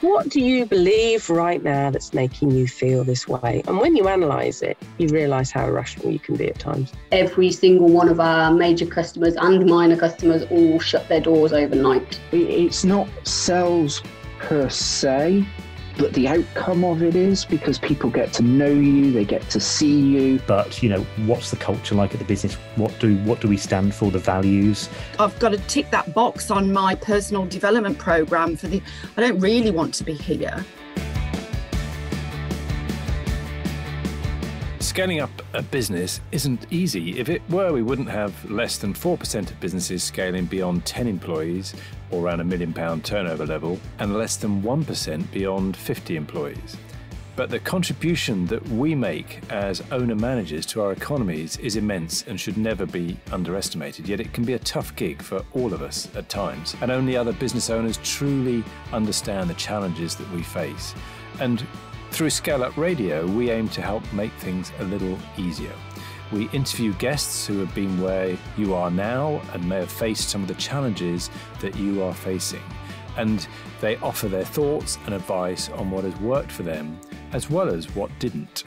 What do you believe right now that's making you feel this way? And when you analyse it, you realise how irrational you can be at times. Every single one of our major customers and minor customers all shut their doors overnight. It's not sales per se, but the outcome of it is, because people get to know you, they get to see you. But, what's the culture like at the business? What do we stand for, the values? I've got to tick that box on my personal development program I don't really want to be here. Scaling up a business isn't easy. If it were, we wouldn't have less than 4% of businesses scaling beyond 10 employees or around £1 million turnover level, and less than 1% beyond 50 employees. But the contribution that we make as owner-managers to our economies is immense and should never be underestimated, yet it can be a tough gig for all of us at times, and only other business owners truly understand the challenges that we face. And through ScaleUp Radio, we aim to help make things a little easier. We interview guests who have been where you are now and may have faced some of the challenges that you are facing. And they offer their thoughts and advice on what has worked for them, as well as what didn't.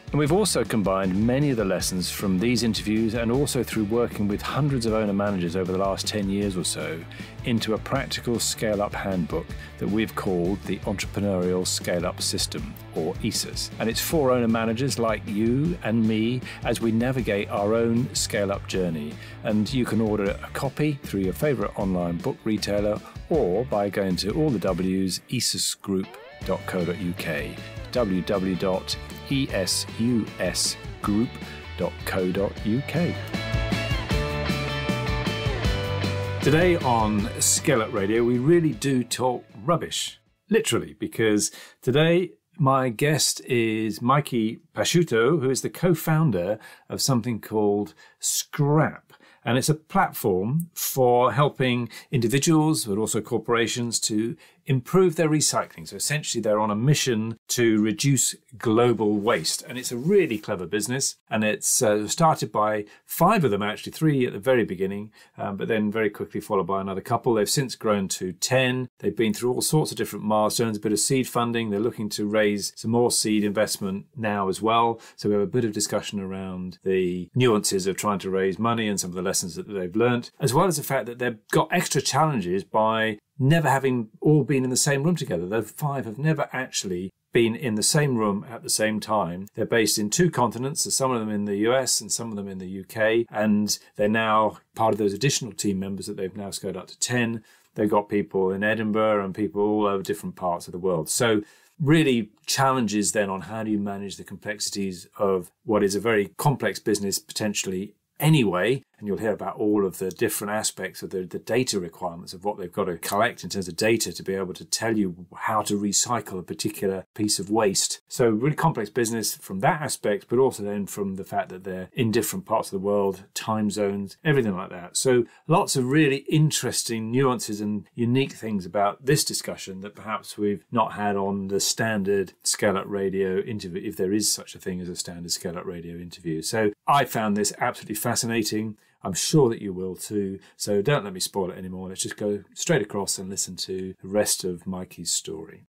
And we've also combined many of the lessons from these interviews, and also through working with hundreds of owner managers over the last 10 years or so, into a practical scale-up handbook that we've called the Entrepreneurial Scale-Up System, or ESUS. And it's for owner managers like you and me as we navigate our own scale-up journey. And you can order a copy through your favourite online book retailer, or by going to all the W's, esusgroup.co.uk, www.esusgroup.co.uk. Today on ScaleUp Radio, we really do talk rubbish, literally, because today my guest is Mikey Pasciuto, who is the co-founder of something called Scrapp. And it's a platform for helping individuals, but also corporations, to improve their recycling. So essentially, they're on a mission to reduce global waste. And it's a really clever business. And it's started by 5 of them, actually 3 at the very beginning, but then very quickly followed by another couple. They've since grown to 10. They've been through all sorts of different milestones, a bit of seed funding. They're looking to raise some more seed investment now as well. So we have a bit of discussion around the nuances of trying to raise money and some of the lessons that they've learned, as well as the fact that they've got extra challenges by never having all been in the same room together. The 5 have never actually been in the same room at the same time. They're based in 2 continents, so some of them in the US and some of them in the UK, and they're now part of those additional team members that they've now scaled up to 10. They've got people in Edinburgh and people all over different parts of the world. So really challenges then on how do you manage the complexities of what is a very complex business potentially anyway, and you'll hear about all of the different aspects of the data requirements of what they've got to collect in terms of data to be able to tell you how to recycle a particular piece of waste. So really complex business from that aspect, but also then from the fact that they're in different parts of the world, time zones, everything like that. So lots of really interesting nuances and unique things about this discussion that perhaps we've not had on the standard ScaleUp Radio interview, if there is such a thing as a standard ScaleUp Radio interview. So I found this absolutely fascinating. I'm sure that you will too. So don't let me spoil it anymore. Let's just go straight across and listen to the rest of Mikey's story.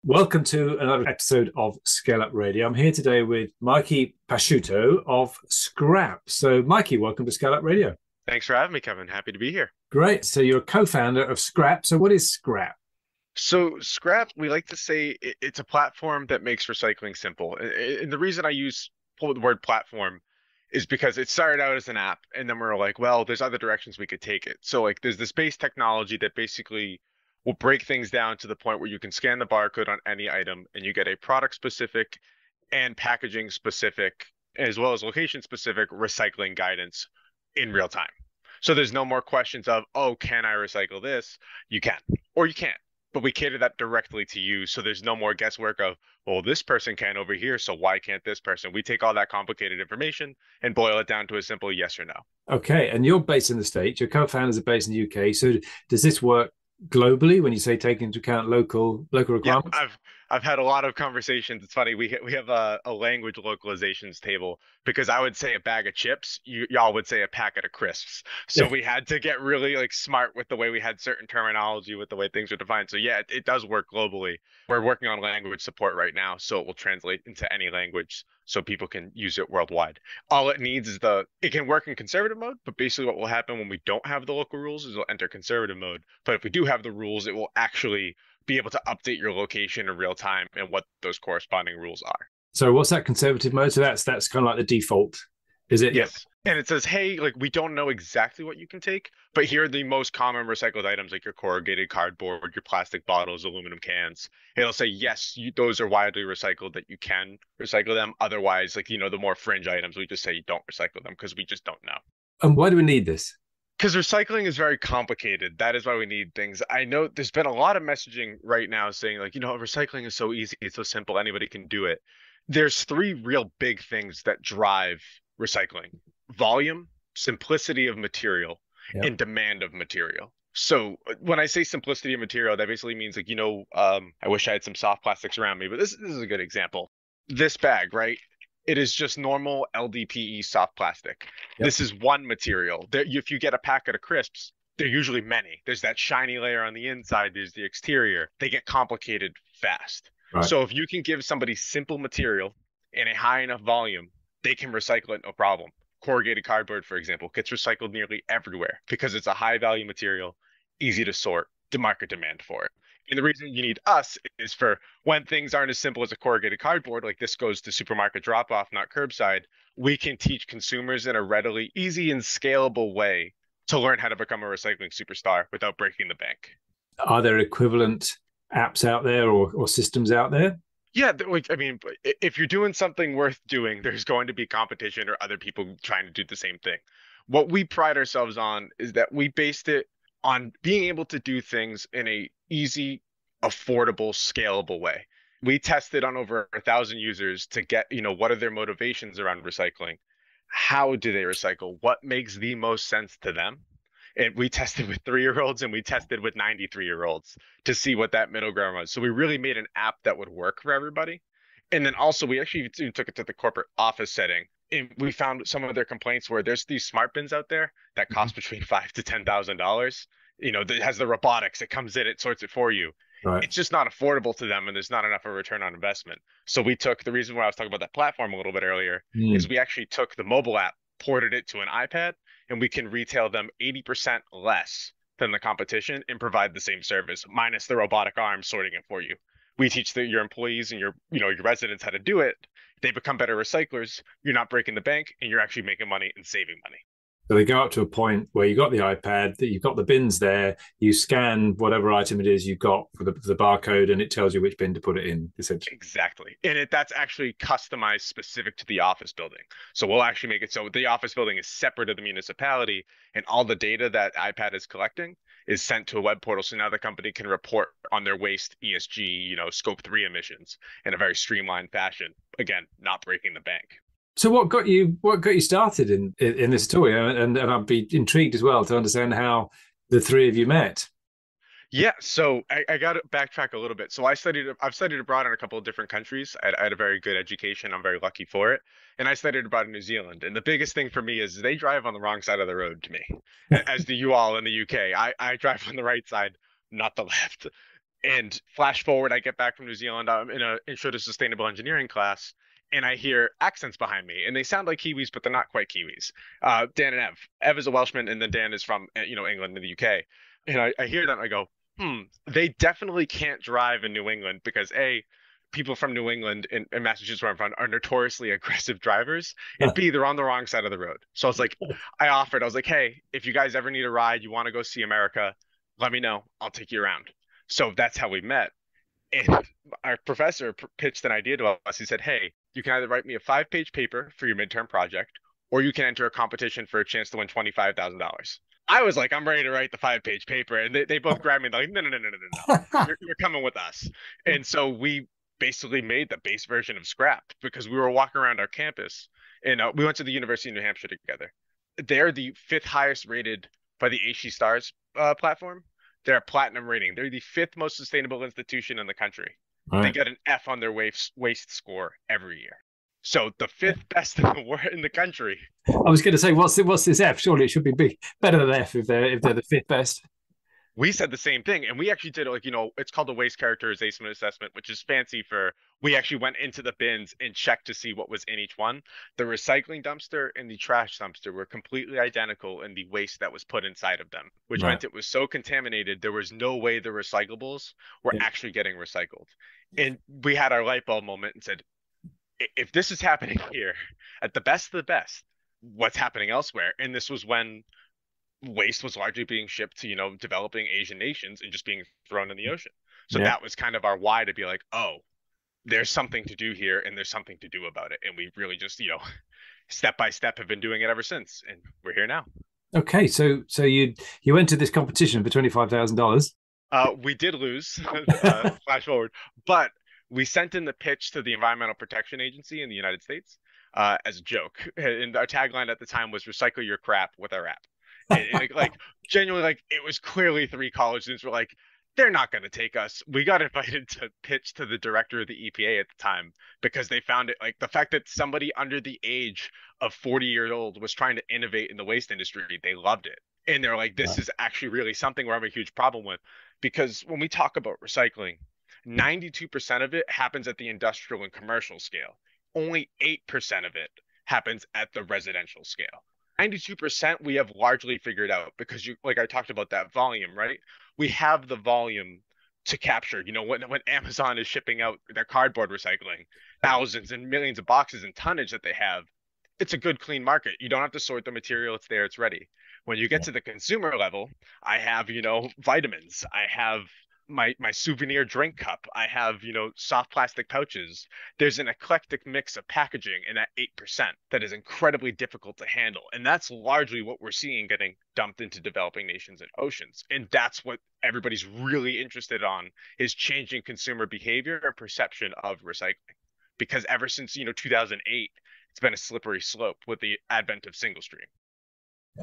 Welcome to another episode of ScaleUp Radio. I'm here today with Mikey Pasciuto of Scrapp. So Mikey, welcome to ScaleUp Radio. Thanks for having me, Kevin. Happy to be here. Great. So you're a co-founder of Scrapp. So what is Scrapp? So Scrapp, we like to say it's a platform that makes recycling simple. And the reason I pull the word platform is because it started out as an app, and then we're like, well, there's other directions we could take it. So like there's this base technology that basically will break things down to the point where you can scan the barcode on any item and you get a product specific and packaging specific, as well as location specific recycling guidance in real time. So there's no more questions of, oh, can I recycle this? You can, or you can't. But we cater that directly to you. So there's no more guesswork of, well, this person can over here, so why can't this person? We take all that complicated information and boil it down to a simple yes or no. Okay. And you're based in the States. Your co-founders are based in the UK. So does this work globally when you say take into account local requirements? Yeah, I've had a lot of conversations. It's funny. We have a language localizations table because I would say a bag of chips, y'all would say a packet of crisps. So Yeah. we had to get really like smart with the way we had certain terminology, with the way things are defined. So yeah, it does work globally. We're working on language support right now, so it will translate into any language so people can use it worldwide. All it needs is it can work in conservative mode, but basically what will happen when we don't have the local rules is it'll enter conservative mode. But if we do have the rules, it will actually be able to update your location in real time and what those corresponding rules are. So what's that conservative mode? So that's kind of like the default, is it? Yes. And it says, hey, like we don't know exactly what you can take, but here are the most common recycled items, like your corrugated cardboard, your plastic bottles, aluminum cans. It'll say, yes, those are widely recycled, that you can recycle them. Otherwise, like, the more fringe items, we just say you don't recycle them because we just don't know. And why do we need this? Because recycling is very complicated. That is why we need things. I know there's been a lot of messaging right now saying like, recycling is so easy, it's so simple, anybody can do it. There's three real big things that drive recycling: volume, simplicity of material, and demand of material. So when I say simplicity of material, that basically means like, I wish I had some soft plastics around me, but this is a good example. This bag, right? It is just normal LDPE soft plastic. Yep. This is one material. If you get a packet of crisps, they're usually many. There's that shiny layer on the inside. There's the exterior. They get complicated fast. Right. So if you can give somebody simple material in a high enough volume, they can recycle it no problem. Corrugated cardboard, for example, gets recycled nearly everywhere because it's a high value material, easy to sort, the market demand for it. And the reason you need us is for when things aren't as simple as a corrugated cardboard, like this goes to supermarket drop-off, not curbside, we can teach consumers in a readily, easy, and scalable way to learn how to become a recycling superstar without breaking the bank. Are there equivalent apps out there or systems out there? Yeah, if you're doing something worth doing, there's going to be competition or other people trying to do the same thing. What we pride ourselves on is that we based it on being able to do things in a easy, affordable, scalable way. We tested on over 1,000 users to get, what are their motivations around recycling? How do they recycle? What makes the most sense to them? And we tested with 3-year-olds and we tested with 93-year-olds to see what that middle ground was. So we really made an app that would work for everybody. And then also we actually took it to the corporate office setting. And we found some of their complaints where there's these smart bins out there that cost between $5,000 to $10,000. That has the robotics. It comes in, it sorts it for you. Right. It's just not affordable to them, and there's not enough of a return on investment. So we took the reason why I was talking about that platform a little bit earlier is we actually took the mobile app, ported it to an iPad, and we can retail them 80% less than the competition and provide the same service, minus the robotic arm sorting it for you. We teach your employees and your residents how to do it. They become better recyclers. You're not breaking the bank, and you're actually making money and saving money. So they go up to a point where you've got the iPad, that you've got the bins there, you scan whatever item it is you've got for the barcode, and it tells you which bin to put it in, essentially. Exactly. And that's actually customized specific to the office building. So we'll actually make it so the office building is separate of the municipality, and all the data that iPad is collecting is sent to a web portal. So now the company can report on their waste, ESG, scope 3 emissions in a very streamlined fashion. Again, not breaking the bank. So what got you started in this tour? And I'd be intrigued as well to understand how the three of you met. Yeah, so I got to backtrack a little bit. So I've studied abroad in a couple of different countries. I had a very good education. I'm very lucky for it. And I studied abroad in New Zealand. And the biggest thing for me is they drive on the wrong side of the road to me, as do you all in the UK. I drive on the right side, not the left. And flash forward, I get back from New Zealand. I'm in an Intro to Sustainable Engineering class. And I hear accents behind me, and they sound like Kiwis, but they're not quite Kiwis. Dan and Ev. Ev is a Welshman, and then Dan is from England and the UK. And I hear that, and I go, they definitely can't drive in New England because people from New England and Massachusetts, where I'm from, are notoriously aggressive drivers, and B, they're on the wrong side of the road. So I was like, I was like, hey, if you guys ever need a ride, you want to go see America, let me know. I'll take you around. So that's how we met. And our professor pitched an idea to us. He said, hey, you can either write me a 5-page paper for your midterm project, or you can enter a competition for a chance to win $25,000. I was like, I'm ready to write the 5-page paper. And they both grabbed me like, no. You're coming with us. And so we basically made the base version of Scrapp because we were walking around our campus, and we went to the University of New Hampshire together. They're the 5th highest rated by the HE Stars platform. They're a platinum rating. They're the 5th most sustainable institution in the country. They get an F on their waste score every year. So the fifth best in the country. I was going to say, what's this F? Surely it should be better than F if they're the fifth best. We said the same thing, and we actually did it's called the waste characterization assessment, which is fancy for we actually went into the bins and checked to see what was in each one. The recycling dumpster and the trash dumpster were completely identical in the waste that was put inside of them, which meant it was so contaminated there was no way the recyclables were actually getting recycled. And we had our light bulb moment and said, if this is happening here at the best of the best, what's happening elsewhere? And this was when waste was largely being shipped to developing Asian nations and just being thrown in the ocean. So that was kind of our why, to be like, oh, there's something to do here and there's something to do about it. And we really just step by step have been doing it ever since, and we're here now. Okay, so you entered this competition for $25,000. We did lose, flash forward, but we sent in the pitch to the Environmental Protection Agency in the United States as a joke, and our tagline at the time was "Recycle your crap with our app." And genuinely, it was clearly 3 college students were like, they're not going to take us. We got invited to pitch to the director of the EPA at the time because they found it the fact that somebody under the age of 40 years old was trying to innovate in the waste industry. They loved it. And they're like, this is actually really something we're having a huge problem with, because when we talk about recycling, 92% of it happens at the industrial and commercial scale. Only 8% of it happens at the residential scale. 92% we have largely figured out because I talked about that volume, right? We have the volume to capture, when Amazon is shipping out their cardboard recycling, thousands and millions of boxes and tonnage that they have, it's a good, clean market. You don't have to sort the material. It's there. It's ready. When you get to the consumer level, I have, vitamins. I have my souvenir drink cup. I have, soft plastic pouches. There's an eclectic mix of packaging in that 8% that is incredibly difficult to handle. And that's largely what we're seeing getting dumped into developing nations and oceans. And that's what everybody's really interested on, is changing consumer behavior or perception of recycling. Because ever since, 2008, it's been a slippery slope with the advent of single stream.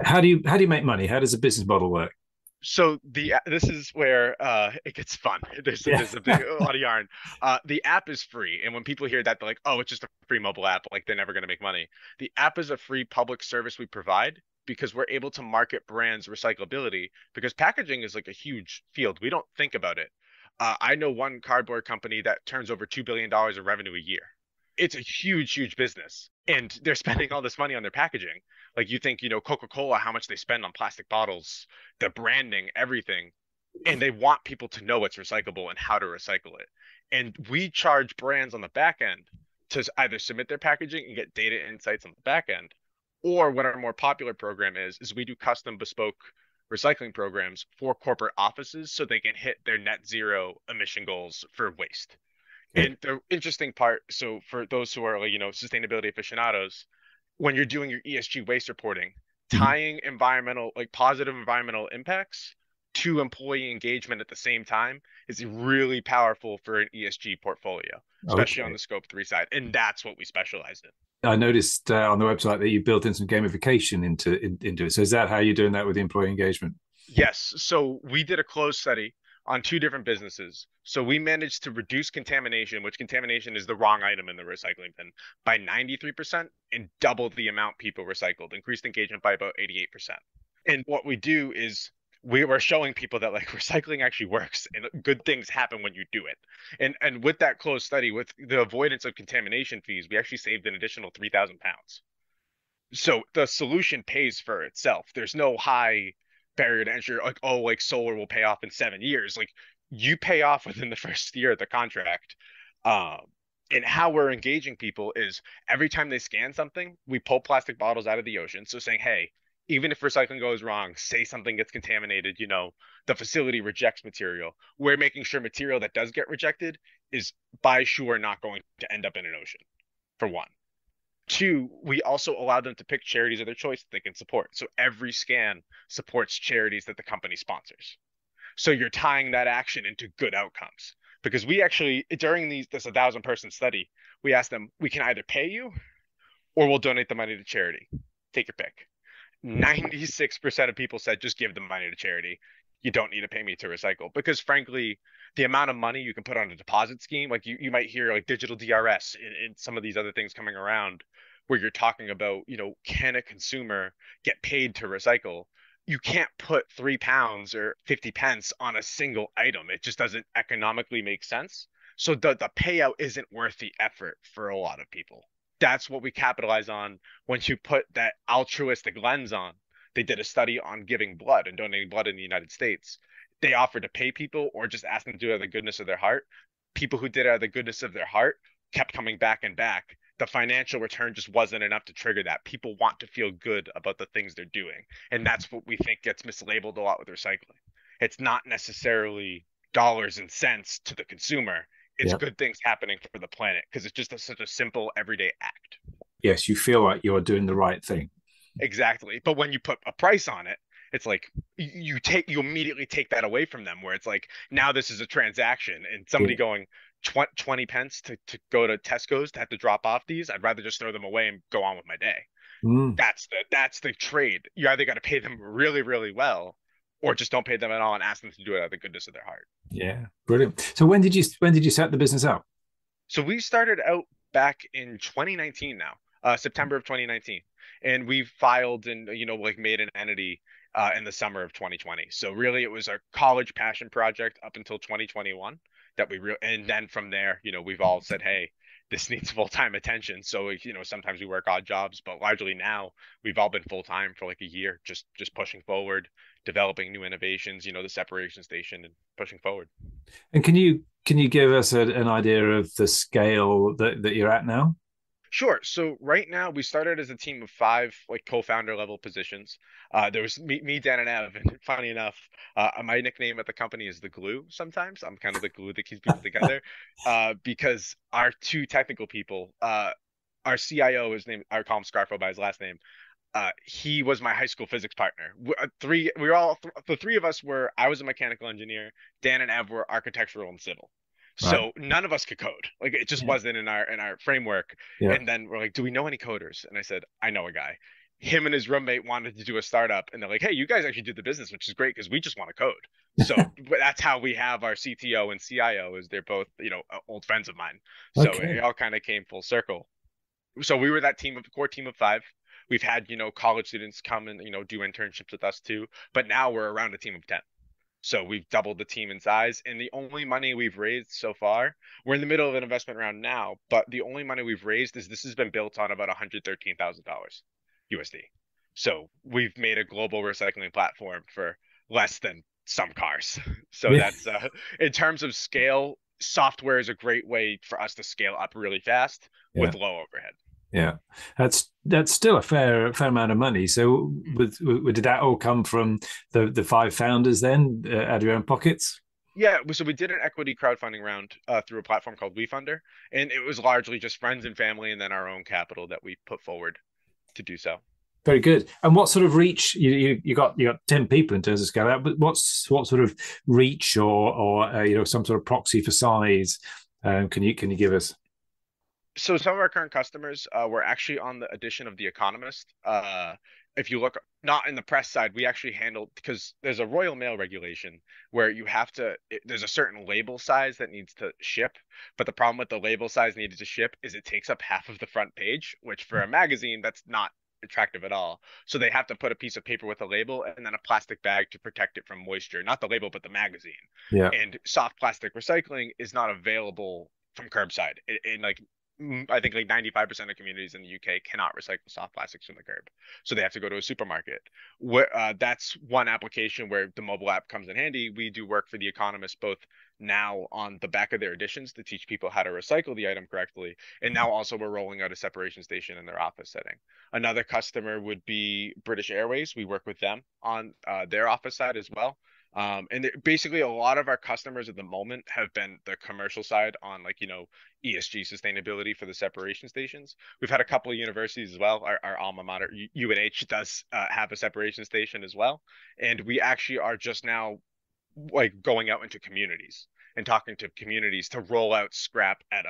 How do you make money? How does a business model work? So this is where it gets fun. There's a lot of yarn. The app is free, and when people hear that, they're like, "Oh, it's just a free mobile app. They're never going to make money." The app is a free public service we provide because we're able to market brands' recyclability, because packaging is a huge field. We don't think about it. I know one cardboard company that turns over $2 billion in revenue a year. It's a huge, huge business, and they're spending all this money on their packaging. You think, Coca-Cola, how much they spend on plastic bottles, the branding, everything. And they want people to know it's recyclable and how to recycle it. And we charge brands on the back end to either submit their packaging and get data insights on the back end, or what our more popular program is we do custom bespoke recycling programs for corporate offices so they can hit their net zero emission goals for waste. And the interesting part, so for those who are sustainability aficionados, when you're doing your ESG waste reporting, tying positive environmental impacts to employee engagement at the same time is really powerful for an ESG portfolio, especially on the Scope 3 side. And that's what we specialize in. I noticed on the website that you built in some gamification into it. So is that how you're doing that with the employee engagement? Yes. So we did a closed study on 2 different businesses. So we managed to reduce contamination, which contamination is the wrong item in the recycling bin, by 93% and double the amount people recycled, increased engagement by about 88%. And what we do is we were showing people that recycling actually works and good things happen when you do it. And with that closed study, with the avoidance of contamination fees, we actually saved an additional 3,000 pounds. So the solution pays for itself. There's no high barrier to entry, solar will pay off in 7 years. You pay off within the first year of the contract. And how we're engaging people is every time they scan something, we pull plastic bottles out of the ocean. So saying, hey, even if recycling goes wrong, say something gets contaminated, the facility rejects material, we're making sure material that does get rejected is by sure not going to end up in an ocean, for one. 2, we also allow them to pick charities of their choice that they can support. So every scan supports charities that the company sponsors. So you're tying that action into good outcomes. Because we actually, during this 1,000-person study, we asked them, we can either pay you or we'll donate the money to charity. Take your pick. 96% of people said just give the money to charity. you don't need to pay me to recycle. Because frankly, the amount of money you can put on a deposit scheme, like you might hear like digital DRS and some of these other things coming around where you're talking about, can a consumer get paid to recycle? You can't put £3 or 50 pence on a single item. It just doesn't economically make sense. So the payout isn't worth the effort for a lot of people. That's what we capitalize on once you put that altruistic lens on. They did a study on giving blood and donating blood in the United States. They offered to pay people or just ask them to do it out of the goodness of their heart. People who did it out of the goodness of their heart kept coming back and back. The financial return just wasn't enough to trigger that. People want to feel good about the things they're doing. And that's what we think gets mislabeled a lot with recycling. It's not necessarily dollars and cents to the consumer. It's good things happening for the planet because it's just such a simple everyday act. Yes, you feel like you're doing the right thing. Exactly. But when you put a price on it, it's like you immediately take that away from them, where it's like, now this is a transaction, and somebody going 20 pence to go to Tesco's to have to drop off these, I'd rather just throw them away and go on with my day. That's the trade. You either got to pay them really, really well, or just don't pay them at all and ask them to do it out of the goodness of their heart. Yeah, brilliant. So when did you set the business up? So we started out back in 2019 now, September of 2019. And we filed and, made an entity in the summer of 2020. So really it was our college passion project up until 2021 that and then from there, we've all said, hey, this needs full-time attention. So, sometimes we work odd jobs, but largely now we've all been full-time for like a year, just pushing forward, developing new innovations, the separation station, and pushing forward. And can you give us an idea of the scale that you're at now? Sure. So right now we started as a team of 5 like co-founder level positions. There was me, Dan, and Ev. And funny enough, my nickname at the company is the glue. Sometimes I'm kind of the glue that keeps people together, because our 2 technical people, our CIO, I call him Scarfo by his last name. He was my high school physics partner. The 3 of us were. I was a mechanical engineer. Dan and Ev were architectural and civil. So none of us could code. Like it just wasn't in our framework. Yeah. And then we're like, do we know any coders? And I said, I know a guy. Him and his roommate wanted to do a startup, and they're like, hey, you guys actually do the business, which is great because we just want to code. So that's how we have our CTO and CIO, is they're both, old friends of mine. So it all kind of came full circle. So we were that core team of 5. We've had, college students come and, do internships with us too. But now we're around a team of 10. So we've doubled the team in size, and the only money we've raised so far, we're in the middle of an investment round now, but the only money we've raised this has been built on about $113,000 USD. So we've made a global recycling platform for less than some cars. So that's, in terms of scale, software is a great way for us to scale up really fast with low overhead. Yeah, that's still a fair amount of money. So, did that all come from the 5 founders then, out of your own pockets? Yeah, so we did an equity crowdfunding round through a platform called WeFunder, and it was largely just friends and family, and then our own capital that we put forward to do so. Very good. And what sort of reach you got 10 people in terms of ScaleUp, but what sort of reach or some sort of proxy for size can you give us? So some of our current customers were actually on the edition of The Economist. If you look, not in the press side, we actually handled, because there's a Royal Mail regulation where there's a certain label size that needs to ship. But the problem with the label size needed to ship is it takes up half of the front page, which for a magazine, that's not attractive at all. So they have to put a piece of paper with a label and then a plastic bag to protect it from moisture, not the label, but the magazine. Yeah. And soft plastic recycling is not available from curbside. I think like 95% of communities in the UK cannot recycle soft plastics from the curb. So they have to go to a supermarket. That's one application where the mobile app comes in handy. We do work for The Economist, both now on the back of their editions to teach people how to recycle the item correctly. And now also we're rolling out a separation station in their office setting. Another customer would be British Airways. We work with them on their office side as well. And basically a lot of our customers at the moment have been the commercial side on ESG sustainability for the separation stations. We've had a couple of universities as well. Our alma mater, UNH, does have a separation station as well. And we actually are just now going out into communities and talking to communities to roll out Scrapp at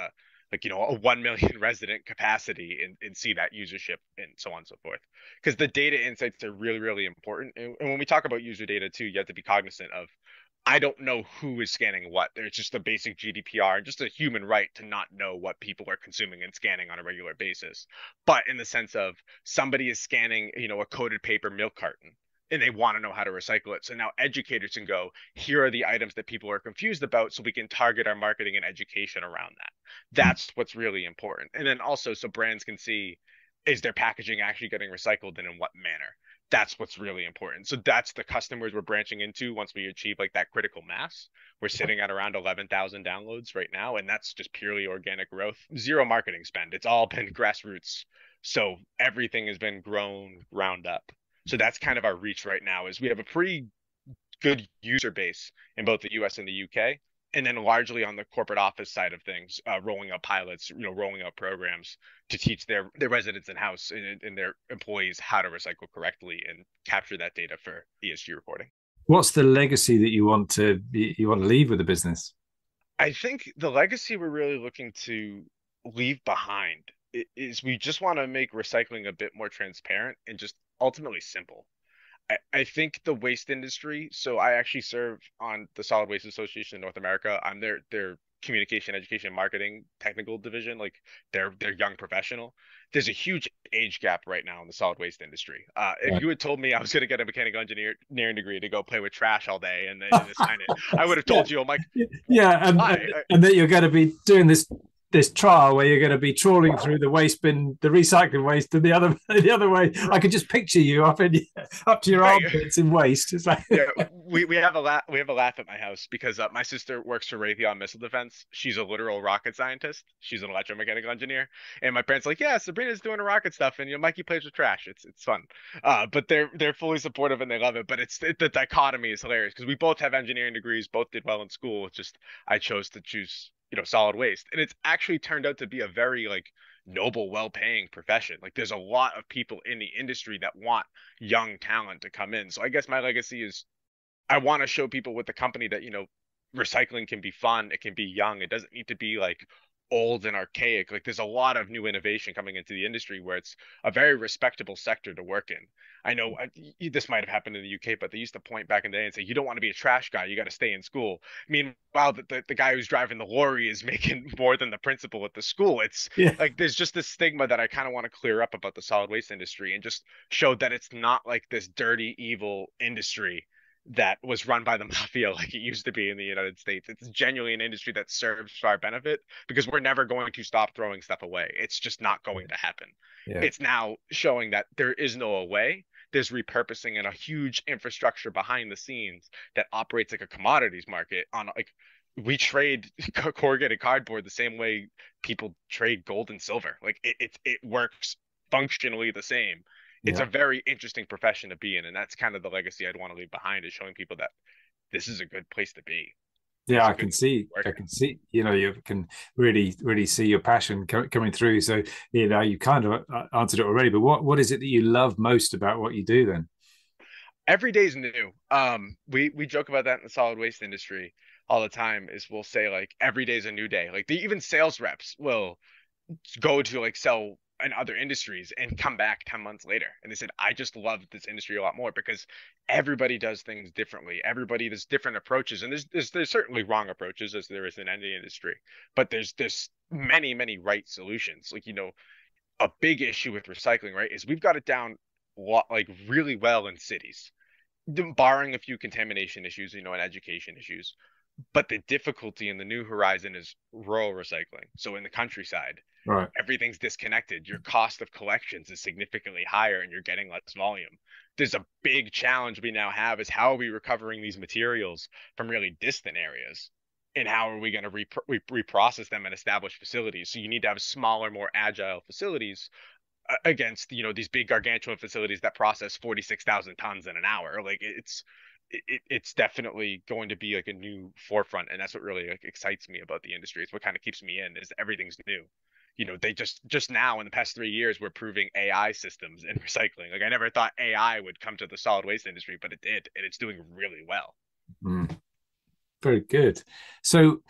like, a 1 million resident capacity and see that usership and so on and so forth. Because the data insights are really, really important. And when we talk about user data too, you have to be cognizant of, I don't know who is scanning what. There's just a basic GDPR and just a human right to not know what people are consuming and scanning on a regular basis. But in the sense of somebody is scanning, a coated paper milk carton, and they want to know how to recycle it. So now educators can go, here are the items that people are confused about, so we can target our marketing and education around that. That's what's really important. And then also, so brands can see, is their packaging actually getting recycled and in what manner? That's what's really important. So that's the customers we're branching into once we achieve like that critical mass. We're sitting at around 11,000 downloads right now, and that's just purely organic growth. Zero marketing spend. It's all been grassroots. So everything has been grown ground up. So that's kind of our reach right now, is we have a pretty good user base in both the US and the UK. And then largely on the corporate office side of things, rolling out pilots, rolling out programs to teach their residents in-house and their employees how to recycle correctly and capture that data for ESG reporting. What's the legacy that you want to leave with the business? I think the legacy we're really looking to leave behind is we just want to make recycling a bit more transparent and just ultimately simple. I think the waste industry, so I actually serve on the Solid Waste Association in North America. I'm their communication, education, marketing technical division, like their young professional. There's a huge age gap right now in the solid waste industry. If you had told me I was going to get a mechanical engineering degree to go play with trash all day and then assign it, I would have told you, I'm like, and that you're going to be doing this trial where you're going to be trawling through the waste bin, the recycling waste, and the other way. I could just picture you up to your armpits in waste. It's like we have a laugh at my house because my sister works for Raytheon Missile Defense. She's a literal rocket scientist. She's an electromechanical engineer, and my parents are like, yeah, Sabrina's doing rocket stuff, and Mikey plays with trash. It's fun, but they're fully supportive and they love it. But the dichotomy is hilarious because we both have engineering degrees, both did well in school. It's just I chose to choose solid waste, and it's actually turned out to be a very noble, well-paying profession. Like there's a lot of people in the industry that want young talent to come in. So I guess my legacy is I want to show people with the company that recycling can be fun, it can be young, it doesn't need to be old and archaic. Like there's a lot of new innovation coming into the industry where it's a very respectable sector to work in. I know this might have happened in the UK, but they used to point back in the day and say, you don't want to be a trash guy, you got to stay in school. Meanwhile, the guy who's driving the lorry is making more than the principal at the school. It's there's just this stigma that I kind of want to clear up about the solid waste industry and just show that it's not like this dirty, evil industry that was run by the mafia like it used to be in the United States. It's genuinely an industry that serves for our benefit because we're never going to stop throwing stuff away. It's just not going to happen. It's now showing that there is no away. There's repurposing and a huge infrastructure behind the scenes that operates like a commodities market on we trade corrugated cardboard the same way people trade gold and silver. It works functionally the same. It's a very interesting profession to be in, and that's kind of the legacy I'd want to leave behind, is showing people that this is a good place to be. Yeah, I can see, you can really see your passion coming through. So, you kind of answered it already, but what is it that you love most about what you do then? Every day's new. We joke about that in the solid waste industry all the time, is we'll say every day's a new day. Even sales reps will go to sell in other industries and come back 10 months later and they said, I just love this industry a lot more because everybody does things differently. There's different approaches, and there's certainly wrong approaches, as there is in any industry, but there's many right solutions. A big issue with recycling, right, is we've got it down really well in cities, barring a few contamination issues, and education issues. But the difficulty in the new horizon is rural recycling. So in the countryside, right, everything's disconnected. Your cost of collections is significantly higher and you're getting less volume. There's a big challenge we now have, is how are we recovering these materials from really distant areas? And how are we going to reprocess them and establish facilities? So you need to have smaller, more agile facilities against, these big gargantuan facilities that process 46,000 tons in an hour. It's definitely going to be a new forefront, and that's what really excites me about the industry. It's what kind of keeps me in, is everything's new. They just now in the past 3 years we're proving AI systems in recycling. I never thought AI would come to the solid waste industry, but it did, and it's doing really well. Very good. So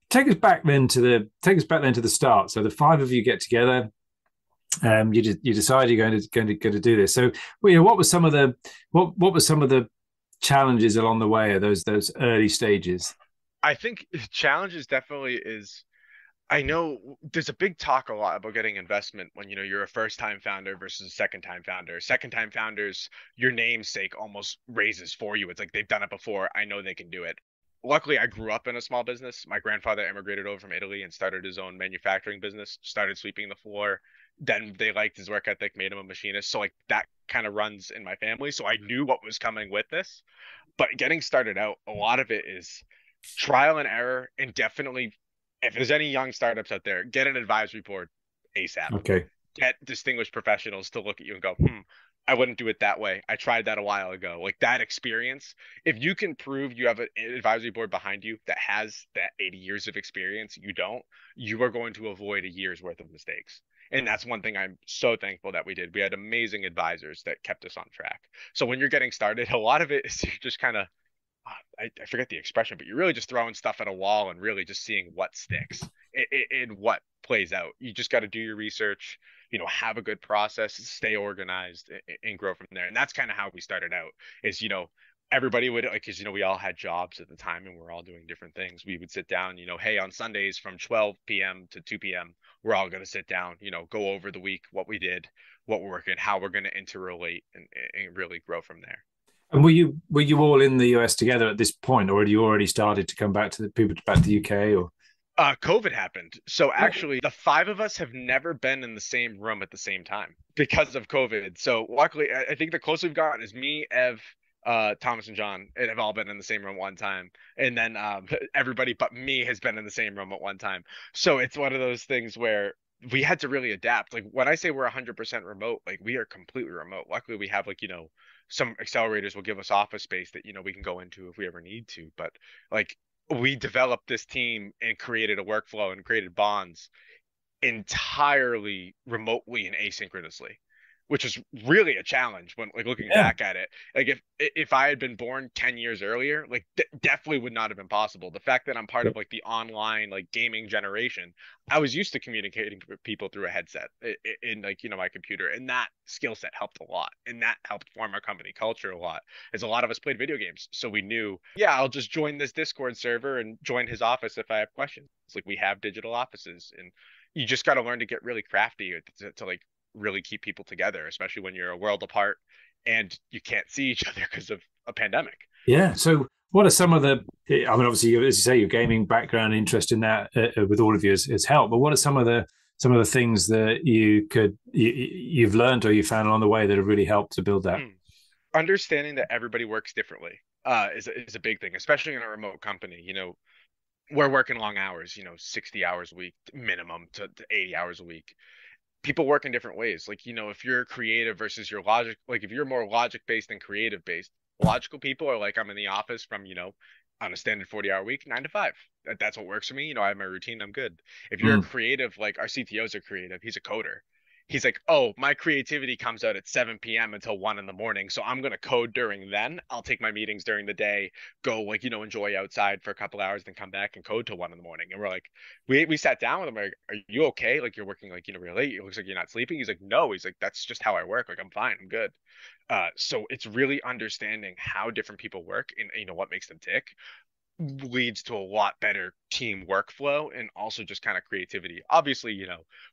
take us back then to the start. So the five of you get together. You decide you're going to do this. So, well, what were some of the challenges along the way of those early stages? I think challenges definitely is. I know there's a big talk a lot about getting investment when you're a first-time founder versus a second-time founder. Second-time founders, your namesake almost raises for you. It's like they've done it before. I know they can do it. Luckily, I grew up in a small business. My grandfather immigrated over from Italy and started his own manufacturing business, started sweeping the floor. Then they liked his work ethic, made him a machinist. So like that kind of runs in my family. So I knew what was coming with this. But getting started out, a lot of it is trial and error, and definitely if there's any young startups out there, get an advisory board ASAP. Okay. Get distinguished professionals to look at you and go, I wouldn't do it that way. I tried that a while ago. Like that experience, if you can prove you have an advisory board behind you that has that 80 years of experience, you are going to avoid a year's worth of mistakes. And that's one thing I'm so thankful that we did. We had amazing advisors that kept us on track. So when you're getting started, a lot of it is you're just kind of, I forget the expression, but you're really just throwing stuff at a wall and really just seeing what sticks and what plays out. You just got to do your research, have a good process, stay organized, and grow from there. And that's kind of how we started out is, everybody would, like, because, we all had jobs at the time and we're all doing different things. We would sit down, hey, on Sundays from 12 p.m. to 2 p.m., we're all going to sit down, go over the week, what we did, what we're working, how we're going to interrelate and really grow from there. And were you all in the US together at this point, or had you already started to come back to the UK? Or COVID happened. So actually, the five of us have never been in the same room at the same time because of COVID. So luckily, I think the closest we've gotten is me, Ev, Thomas, and John have all been in the same room one time, and then everybody but me has been in the same room at one time. So it's one of those things where we had to really adapt. Like when I say we're 100% remote, like we are completely remote. Luckily, we have some accelerators will give us office space that we can go into if we ever need to. But like we developed this team and created a workflow and created bonds entirely remotely and asynchronously, which is really a challenge when looking back at it. Like if I had been born 10 years earlier, like definitely would not have been possible. The fact that I'm part of the online gaming generation, I was used to communicating with people through a headset in my computer, and that skill set helped a lot, and that helped form our company culture a lot. As a lot of us played video games, so we knew, I'll just join this Discord server and join his office if I have questions. It's like we have digital offices, and you just got to learn to get really crafty to really keep people together, especially when you're a world apart and you can't see each other because of a pandemic. Yeah. So what are some of obviously, as you say, your gaming background, interest in that with all of you has helped, but what are some of the things that you've learned or you found along the way that have really helped to build that? Understanding that everybody works differently is a big thing, especially in a remote company. We're working long hours, 60 hours a week minimum to 80 hours a week. People work in different ways. If you're creative versus your logic, if you're more logic based than creative based, logical people are I'm in the office from, on a standard 40-hour week, 9 to 5. That's what works for me. I have my routine. I'm good. If you're creative, our CTOs are creative. He's a coder. He's like, oh, my creativity comes out at 7 p.m. until 1 in the morning. So I'm going to code during then. I'll take my meetings during the day, go enjoy outside for a couple hours, then come back and code till 1 in the morning. And we're we sat down with him. Like, are you okay? You're working real late. It looks like you're not sleeping. He's like, no. He's like, that's just how I work. I'm fine. I'm good. So it's really understanding how different people work and what makes them tick leads to a lot better team workflow and also just kind of creativity. Obviously,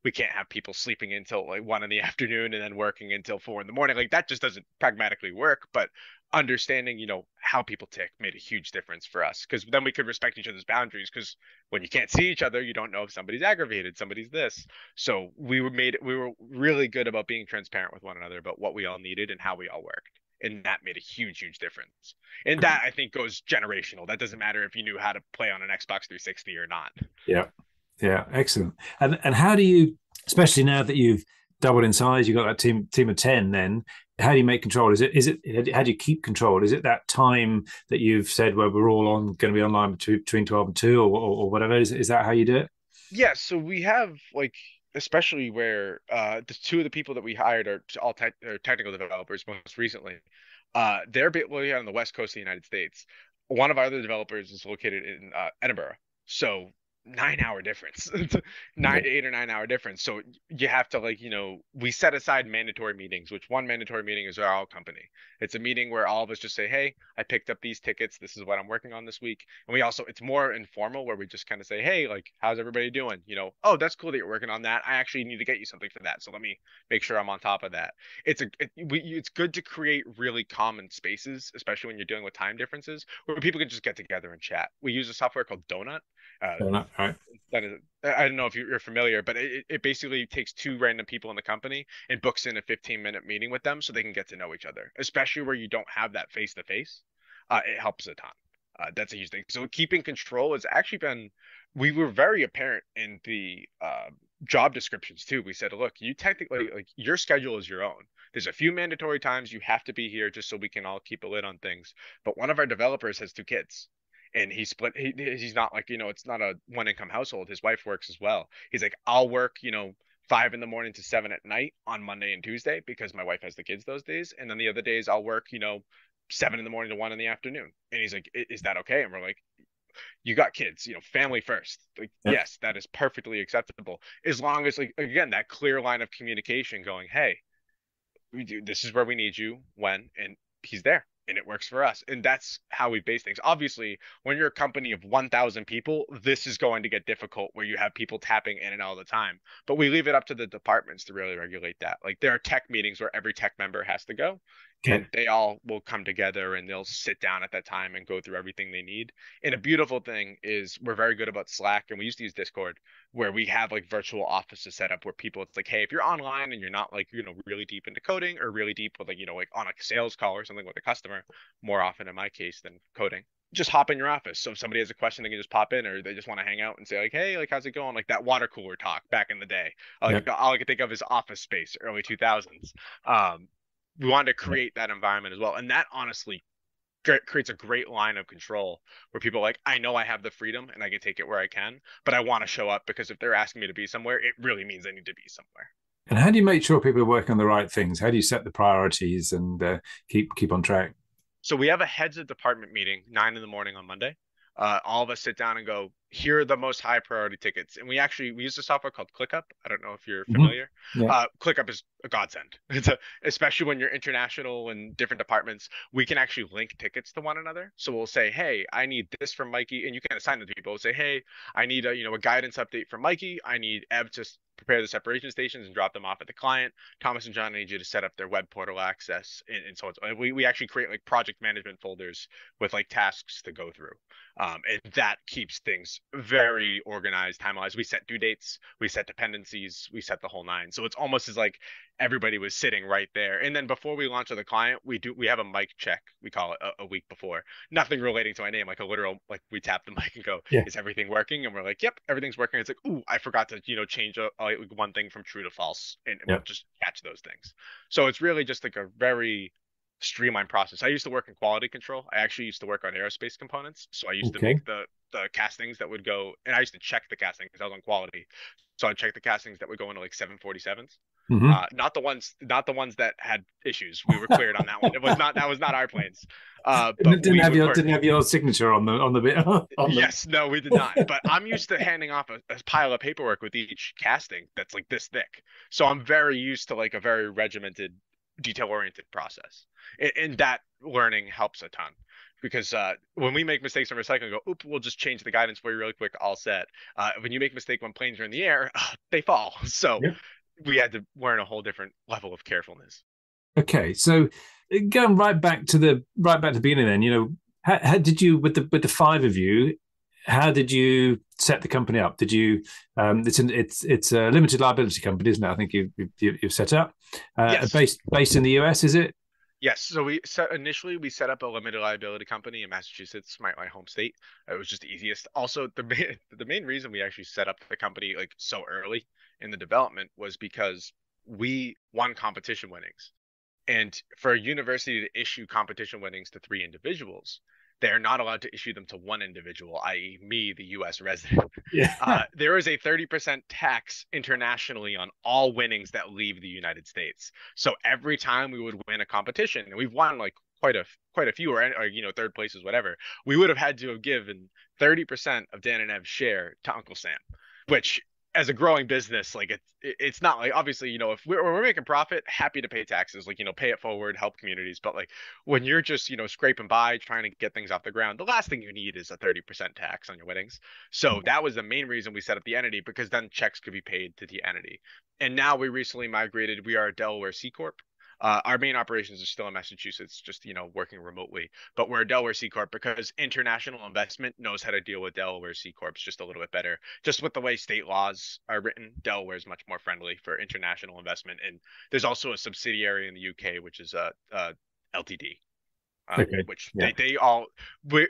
we can't have people sleeping until 1 in the afternoon and then working until 4 in the morning. That just doesn't pragmatically work. But understanding, how people tick made a huge difference for us, because then we could respect each other's boundaries, because when you can't see each other, you don't know if somebody's aggravated, somebody's this. So we were really good about being transparent with one another about what we all needed and how we all worked. And that made a huge, huge difference. And that, I think, goes generational. That doesn't matter if you knew how to play on an Xbox 360 or not. Yeah. Yeah. Excellent. And how do you, especially now that you've doubled in size, you've got that team of 10 then, how do you make control? Is it how do you keep control? Is it that time that you've said where we're all going to be online between 12 and 2 or whatever? Is that how you do it? Yeah. So we have especially where the two of the people that we hired are all technical developers most recently. They're located on the west coast of the United States. One of our other developers is located in Edinburgh. So 9 hour difference, 8 or 9 hour difference. So you have to like, we set aside mandatory meetings, which one mandatory meeting is our company. It's a meeting where all of us just say, hey, I picked up these tickets. This is what I'm working on this week. And we also, it's more informal where we just kind of say, hey, like, how's everybody doing? Oh, that's cool that you're working on that. I actually need to get you something for that. So let me make sure I'm on top of that. It's good to create really common spaces, especially when you're dealing with time differences, where people can just get together and chat. We use a software called Donut. Right. That is, I don't know if you're familiar, but it basically takes two random people in the company and books in a 15-minute meeting with them so they can get to know each other, especially where you don't have that face to face. It helps a ton. That's a huge thing. So keeping control has actually been, we were very apparent in the job descriptions too. We said, look, you technically, like, your schedule is your own. There's a few mandatory times you have to be here just so we can all keep a lid on things. But one of our developers has 2 kids. And he's not like, it's not a one income household. His wife works as well. He's like, I'll work, 5 in the morning to 7 at night on Monday and Tuesday because my wife has the kids those days. And then the other days I'll work, 7 in the morning to 1 in the afternoon. And he's like, is that okay? And we're like, you got kids, family first. Like, yes, that is perfectly acceptable. As long as, like, again, that clear line of communication going, hey, this is where we need you when, and he's there. And it works for us. And that's how we base things. Obviously, when you're a company of 1,000 people, this is going to get difficult where you have people tapping in and out all the time. But we leave it up to the departments to really regulate that. Like, there are tech meetings where every tech member has to go. And they all will come together and they'll sit down at that time and go through everything they need. And a beautiful thing is we're very good about Slack, and we used to use Discord, where we have like virtual offices set up where people, it's like, hey, if you're online and you're not like, really deep into coding or really deep with like, like on a sales call or something with a customer, more often in my case than coding, just hop in your office. So if somebody has a question, they can just pop in, or they just want to hang out and say like, hey, like, how's it going? Like that water cooler talk back in the day. All I could think of is Office Space, early 2000s. We wanted to create that environment as well. And that honestly creates a great line of control where people are like, I know I have the freedom and I can take it where I can, but I want to show up because if they're asking me to be somewhere, it really means I need to be somewhere. And how do you make sure people are working on the right things? How do you set the priorities and keep on track? So we have a heads of department meeting, 9 in the morning on Monday. All of us sit down and go, here are the most high priority tickets. And we use a software called ClickUp. I don't know if you're familiar. ClickUp is a godsend. Especially when you're international and different departments, we can actually link tickets to one another. So we'll say, hey, I need this from Mikey. And you can assign them to people. We'll say, hey, I need a guidance update from Mikey. I need Ev to prepare the separation stations and drop them off at the client. Thomas and John, I need you to set up their web portal access and so on. We actually create like project management folders with like tasks to go through. And that keeps things very organized, time-wise. We set due dates, we set dependencies, we set the whole nine. So it's almost as like everybody was sitting right there. And then before we launch to the client, we have a mic check, we call it a week before. Nothing relating to my name, like a literal, like we tap the mic and go, is everything working? And we're like, yep, everything's working. It's like, ooh, I forgot to, change one thing from true to false, and we'll just catch those things. So it's really just like a very streamlined process. I used to work in quality control. I actually used to work on aerospace components. So I used to make the castings that would go, and I used to check the casting because I was on quality. So I'd check the castings that would go into like 747s. Not the ones that had issues. We were cleared on that one. That was not our planes. But didn't have your signature on the bit. Yes, no, we did not. But I'm used to handing off a pile of paperwork with each casting that's like this thick. So I'm very used to like a very regimented, detail-oriented process, and that learning helps a ton. Because when we make mistakes in recycling, go, oop, we'll just change the guidance for you really quick, all set. When you make a mistake when planes are in the air, they fall. So we had to learn a whole different level of carefulness. Okay, so going right back to the beginning, then, how did you, with the 5 of you, how did you set the company up? Did you? It's a limited liability company, isn't it? I think you've set up. Yes. Based in the US, is it? Yes. So initially we set up a limited liability company in Massachusetts, my home state. It was just the easiest. Also, the main reason we actually set up the company like so early in the development was because we won competition winnings. And for a university to issue competition winnings to 3 individuals, they're not allowed to issue them to one individual, i.e. me, the U.S. resident. There is a 30% tax internationally on all winnings that leave the United States. So every time we would win a competition, and we've won like quite a few, or 3rd places, whatever, we would have had to have given 30% of Dan and Ev's share to Uncle Sam, which as a growing business, like it's not like, obviously, if we're making profit, happy to pay taxes, like, pay it forward, help communities. But like when you're just, scraping by, trying to get things off the ground, the last thing you need is a 30% tax on your weddings. So that was the main reason we set up the entity, because then checks could be paid to the entity. And now we recently migrated, we are a Delaware C Corp. Our main operations are still in Massachusetts, just, working remotely, but we're a Delaware C Corp because international investment knows how to deal with Delaware C Corps just a little bit better. Just with the way state laws are written, Delaware is much more friendly for international investment. And there's also a subsidiary in the UK, which is LTD. Which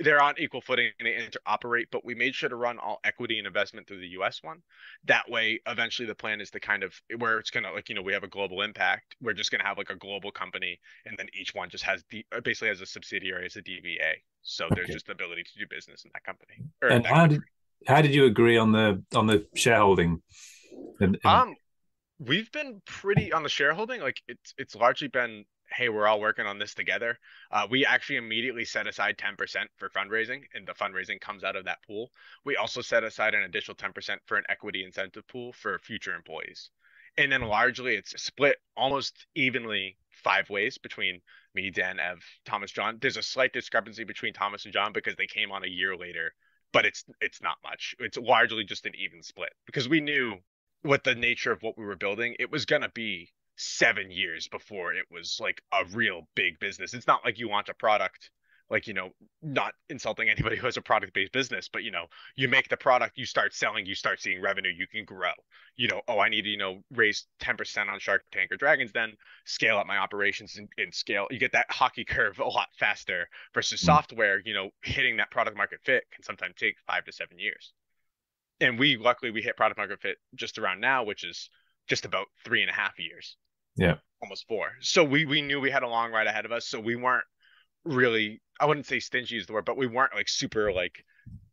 they're on equal footing and they interoperate, but we made sure to run all equity and investment through the US one. That way, eventually the plan is to kind of where it's going to, we have a global impact. We're just going to have like a global company, and then each one just has basically has a subsidiary as a DBA. So there's just the ability to do business in that company. And how did you agree on the shareholding? We've been pretty on the shareholding. Like it's largely been, hey, we're all working on this together. We actually immediately set aside 10% for fundraising, and the fundraising comes out of that pool. We also set aside an additional 10% for an equity incentive pool for future employees. And then largely it's split almost evenly 5 ways between me, Dan, Ev, Thomas, John. There's a slight discrepancy between Thomas and John because they came on a year later, but it's not much. It's largely just an even split because we knew what the nature of what we were building, it was going to be 7 years before it was like a real big business. It's not like you launch a product, like, not insulting anybody who has a product-based business, but, you make the product, you start selling, you start seeing revenue, you can grow. I need to, raise 10% on Shark Tank or Dragons, then scale up my operations and scale. You get that hockey curve a lot faster versus software, hitting that product market fit can sometimes take 5 to 7 years. And luckily we hit product market fit just around now, which is just about 3.5 years. Yeah. Almost 4. So we knew we had a long ride ahead of us. So we weren't really, I wouldn't say stingy is the word, but we weren't like super like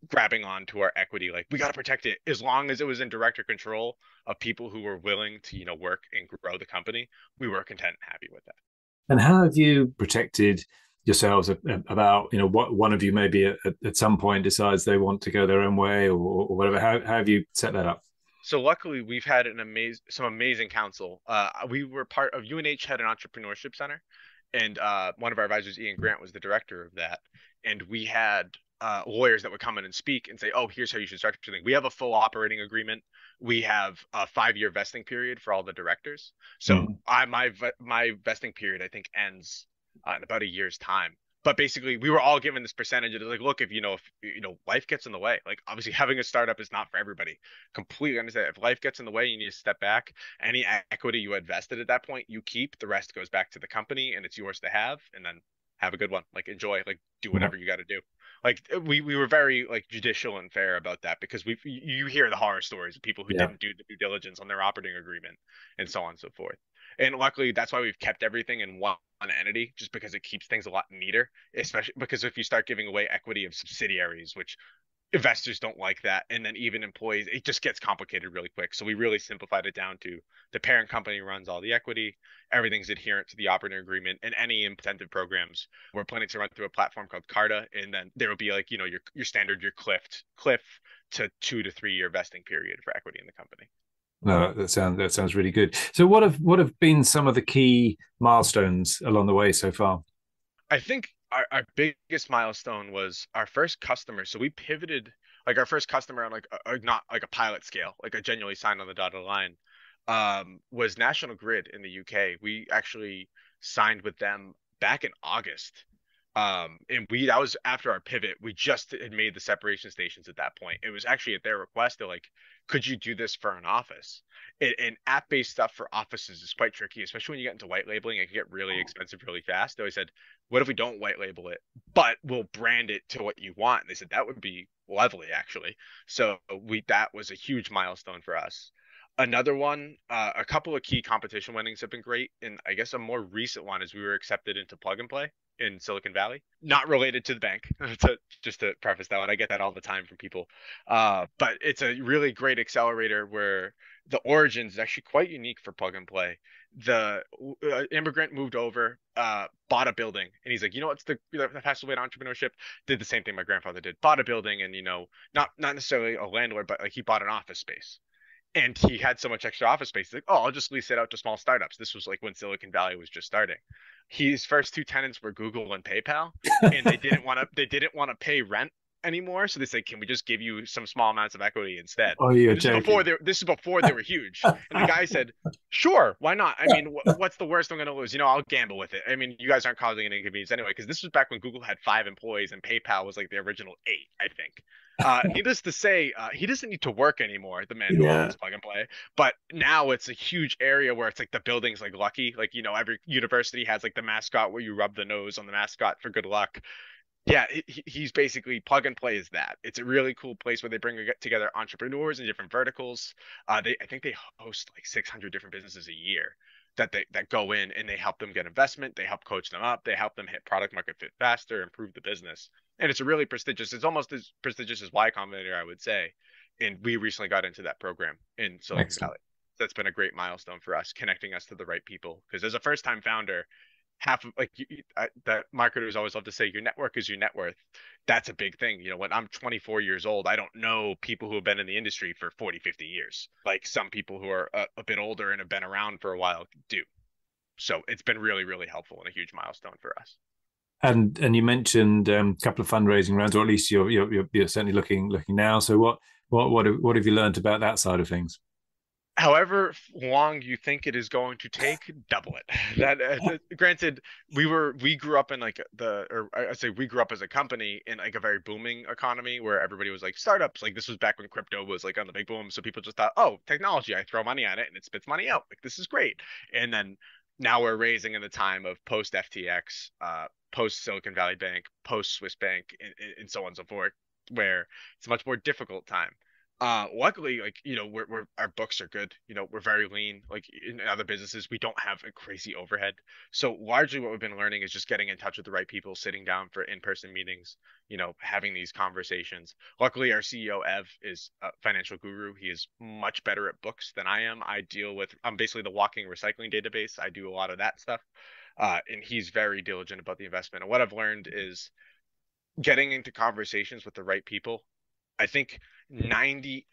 grabbing onto our equity. Like we got to protect it as long as it was in director control of people who were willing to, work and grow the company. We were content and happy with that. And how have you protected yourselves about, what one of you maybe at some point decides they want to go their own way or whatever? How have you set that up? So luckily, we've had some amazing counsel. We were part of UNH had an entrepreneurship center, and one of our advisors, Ian Grant, was the director of that. And we had lawyers that would come in and speak and say, "Oh, here's how you should structure things." We have a full operating agreement. We have a 5-year vesting period for all the directors. So my vesting period, I think, ends in about a year's time. But basically, we were all given this percentage. It's like, look, if life gets in the way, like obviously having a startup is not for everybody. Completely understand. If life gets in the way, you need to step back. Any equity you had vested at that point, you keep. The rest goes back to the company, and it's yours to have. And then have a good one. Like enjoy. Like do whatever you got to do. Like we were very like judicial and fair about that because you hear the horror stories of people who didn't do the due diligence on their operating agreement and so on and so forth. And luckily, that's why we've kept everything in one entity, just because it keeps things a lot neater, especially because if you start giving away equity of subsidiaries, which investors don't like that, and then even employees, it just gets complicated really quick. So we really simplified it down to the parent company runs all the equity, everything's adherent to the operating agreement, and any incentive programs we're planning to run through a platform called Carta, and then there will be like, your standard, your cliff to 2 to 3 year vesting period for equity in the company. No, that sounds really good. So what have been some of the key milestones along the way so far? I think our biggest milestone was our first customer. So we pivoted, like our first customer on like not like a pilot scale, like a genuinely signed on the dotted line, was National Grid in the UK. We actually signed with them back in August. And that was after our pivot. We just had made the separation stations at that point. It was actually at their request. They're like, could you do this for an office? And app-based stuff for offices is quite tricky, especially when you get into white labeling. It can get really expensive really fast. They always said, what if we don't white label it, but we'll brand it to what you want? And they said that would be lovely, actually. So that was a huge milestone for us. Another one, a couple of key competition winnings have been great. And I guess a more recent one is we were accepted into Plug and Play in Silicon Valley, not related to the bank, just to preface that one. I get that all the time from people. But it's a really great accelerator where the origins is actually quite unique for Plug and Play. the immigrant moved over, bought a building, and he's like, you know what's the fastest way to entrepreneurship? Did the same thing my grandfather did, bought a building, and not necessarily a landlord, but like he bought an office space. And he had so much extra office space, like, oh, I'll just lease it out to small startups. This was like when Silicon Valley was just starting. His first two tenants were Google and PayPal, and they didn't want to pay rent anymore. So they said, can we just give you some small amounts of equity instead? Oh, you're this joking. This is before they were huge. And the guy said, sure, why not? I mean, what's the worst I'm going to lose? I'll gamble with it. I mean, you guys aren't causing any inconvenience anyway, because this was back when Google had 5 employees and PayPal was like the original 8, I think. Needless to say, he doesn't need to work anymore, the man who owns Plug and Play. But now it's a huge area where it's like the building's like lucky. Like, every university has like the mascot where you rub the nose on the mascot for good luck. Yeah, he's basically Plug and Play is that. It's a really cool place where they bring together entrepreneurs in different verticals. I think they host like 600 different businesses a year that go in, and they help them get investment. They help coach them up. They help them hit product market fit faster, improve the business. And it's a really prestigious. It's almost as prestigious as Y Combinator, I would say. And we recently got into that program in Silicon Valley. That's been a great milestone for us, connecting us to the right people. Because as a first-time founder, half of that marketers always love to say, your network is your net worth. That's a big thing. When I'm 24 years old, I don't know people who have been in the industry for 40, 50 years, like some people who are a bit older and have been around for a while do. So it's been really, really helpful and a huge milestone for us. And you mentioned a couple of fundraising rounds, or at least you're certainly looking now. So what have you learned about that side of things? However long you think it is going to take, double it. That granted, we grew up in we grew up as a company in like a very booming economy where everybody was like startups. Like this was back when crypto was like on the big boom, so people just thought, oh, technology, I throw money at it and it spits money out. Like this is great. And then now we're raising in the time of post FTX, post Silicon Valley Bank, post Swiss Bank, and so on and so forth, where it's a much more difficult time. Luckily, we're our books are good. We're very lean. Like in other businesses, we don't have a crazy overhead. So largely what we've been learning is just getting in touch with the right people, sitting down for in-person meetings, having these conversations. Luckily, our CEO, Ev, is a financial guru. He is much better at books than I am. I'm basically the walking recycling database. I do a lot of that stuff. And he's very diligent about the investment. And what I've learned is getting into conversations with the right people. I think 98%.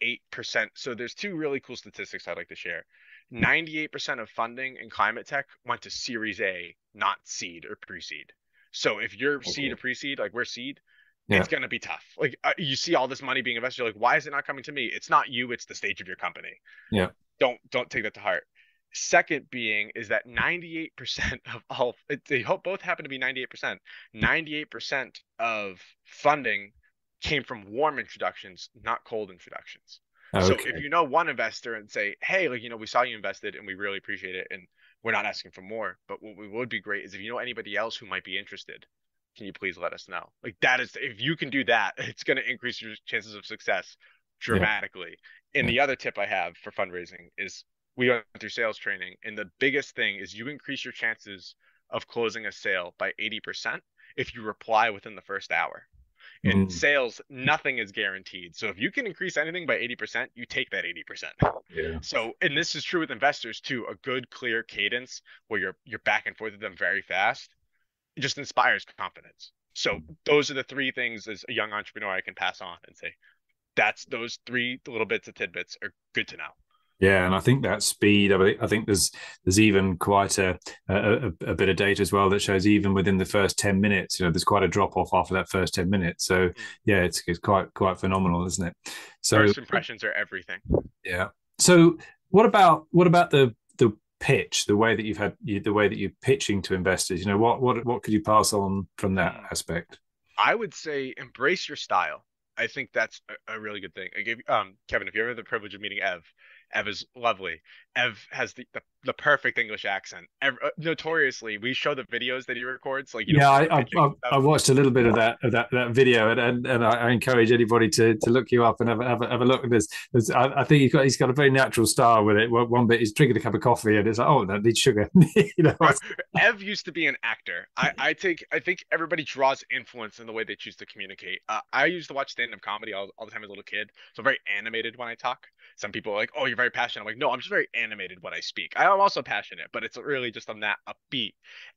So there's 2 really cool statistics I'd like to share. 98% of funding in climate tech went to Series A, not seed or pre-seed. So if you're seed or pre-seed, like we're seed, it's going to be tough. Like you see all this money being invested, you're like, why is it not coming to me? It's not you, it's the stage of your company. Yeah. Don't take that to heart. Second being is that 98% of all, they both happen to be 98%. 98% of funding came from warm introductions, not cold introductions. Okay. So if you know one investor and say, hey, we saw you invested and we really appreciate it and we're not asking for more, but what would be great is if you know anybody else who might be interested, can you please let us know? Like that is, if you can do that, it's going to increase your chances of success dramatically. Yeah. And the other tip I have for fundraising is we went through sales training, and the biggest thing is you increase your chances of closing a sale by 80% if you reply within the first hour. In sales, nothing is guaranteed. So if you can increase anything by 80%, you take that 80%. Yeah. So, and this is true with investors too, a good, clear cadence where you're back and forth with them very fast, it just inspires confidence. So those are the 3 things as a young entrepreneur I can pass on and say, that's those 3 little bits of tidbits are good to know. Yeah, and I think that speed. I think there's even quite a bit of data as well that shows even within the first 10 minutes, there's quite a drop off after that first 10 minutes. So yeah, it's quite phenomenal, isn't it? So first impressions are everything. Yeah. So what about the pitch, the way that you're pitching to investors? What could you pass on from that aspect? I would say embrace your style. I think that's a really good thing. I gave Kevin, if you ever had the privilege of meeting Ev is lovely. Ev has the perfect English accent. Notoriously, we show the videos that he records. I watched a little bit of that video, and I encourage anybody to look you up and have a look at this. I think he's got a very natural style with it. One bit he's drinking a cup of coffee, and it's like, oh, that needs sugar. Ev used to be an actor. I think everybody draws influence in the way they choose to communicate. I used to watch stand-up stand-up comedy all the time as a little kid. So I'm very animated when I talk. Some people are like, oh, you're very passionate. I'm like, no, I'm just very animated when I speak. I'm also passionate, but it's really just I'm that upbeat.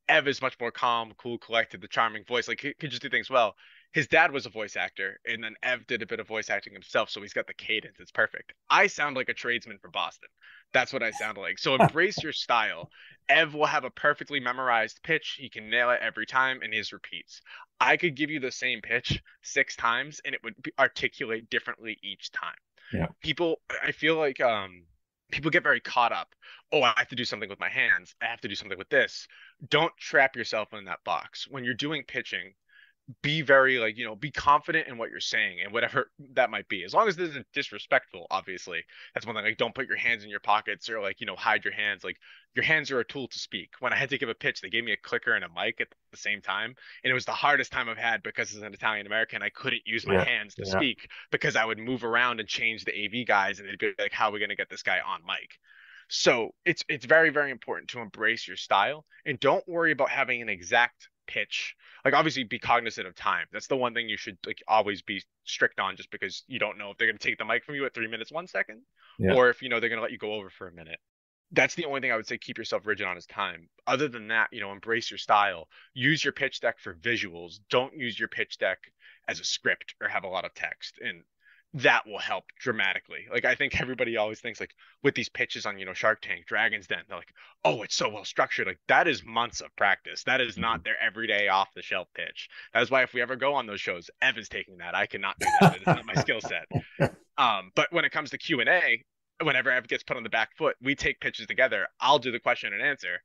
Ev is much more calm, cool, collected, the charming voice. Like, he could just do things well. His dad was a voice actor, and then Ev did a bit of voice acting himself, so he's got the cadence. It's perfect. I sound like a tradesman from Boston. That's what I sound like. So embrace your style. Ev will have a perfectly memorized pitch. He can nail it every time, and his repeats. I could give you the same pitch 6 times, and it would articulate differently each time. Yeah. I feel like people get very caught up. Oh, I have to do something with my hands. I have to do something with this. Don't trap yourself in that box. When you're doing pitching, be very be confident in what you're saying and whatever that might be, as long as it isn't disrespectful. Obviously, that's one thing. Like, don't put your hands in your pockets or hide your hands. Like, your hands are a tool to speak. When I had to give a pitch, they gave me a clicker and a mic at the same time, and it was the hardest time I've had because as an Italian American, I couldn't use my hands to speak because I would move around and change the AV guys, and they'd be like, how are we going to get this guy on mic? So it's very, very important to embrace your style, and don't worry about having an exact pitch. Like, obviously be cognizant of time. That's the one thing you should always be strict on, just because you don't know if they're going to take the mic from you at 3 minutes 1 second, or if they're going to let you go over for a minute. That's the only thing I would say keep yourself rigid on, is time. Other than that, embrace your style. Use your pitch deck for visuals. Don't use your pitch deck as a script or have a lot of text, and that will help dramatically. Like, I think everybody always thinks, like, with these pitches on, Shark Tank, Dragon's Den, they're like, oh, it's so well structured. Like, that is months of practice. That is not their everyday off the shelf pitch. That is why if we ever go on those shows, Ev is taking that. I cannot do that. It is not my skill set. But when it comes to Q&A, whenever Ev gets put on the back foot, we take pitches together. I'll do the question and answer.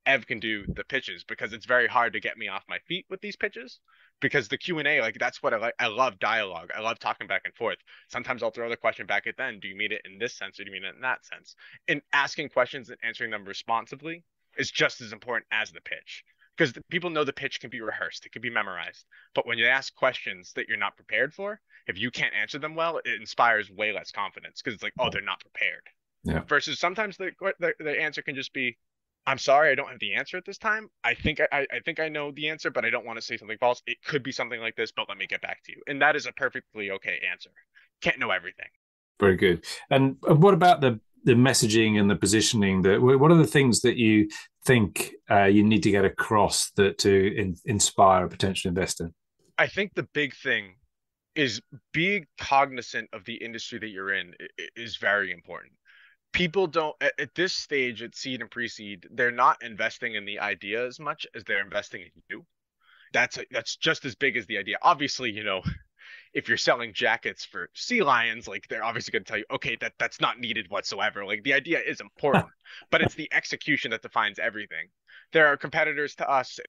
Ev can do the pitches, because it's very hard to get me off my feet with these pitches, because the Q&A, like, that's what I like. I love dialogue. I love talking back and forth. Sometimes I'll throw the question back at them. Do you mean it in this sense, or do you mean it in that sense? And asking questions and answering them responsibly is just as important as the pitch, because people know the pitch can be rehearsed. It can be memorized. But when you ask questions that you're not prepared for, if you can't answer them well, it inspires way less confidence, because it's like, oh, they're not prepared. Yeah. Versus sometimes the answer can just be, I'm sorry, I don't have the answer at this time. I think I know the answer, but I don't want to say something false. It could be something like this, but let me get back to you. And that is a perfectly okay answer. Can't know everything. Very good. And what about the messaging and the positioning? What are the things that you think you need to get across to inspire a potential investor? I think the big thing is being cognizant of the industry that you're in is very important. People don't, at this stage, at seed and pre-seed, they're not investing in the idea as much as they're investing in you. That's just as big as the idea. Obviously, if you're selling jackets for sea lions, like, they're obviously going to tell you, okay, that's not needed whatsoever. Like, the idea is important, but it's the execution that defines everything. There are competitors to us.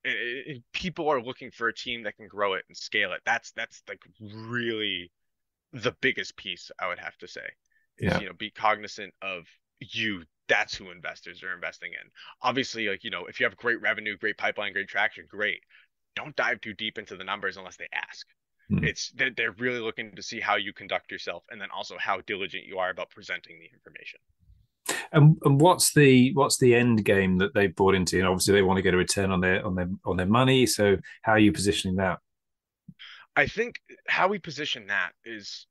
People are looking for a team that can grow it and scale it. That's like really the biggest piece, I would have to say. Is, be cognizant of you. That's who investors are investing in. Obviously, like, if you have great revenue, great pipeline, great traction, great. Don't dive too deep into the numbers unless they ask. It's they're really looking to see how you conduct yourself, and then also how diligent you are about presenting the information. And what's the end game that they've bought into? And obviously, they want to get a return on their money. So how are you positioning that? I think how we position that is,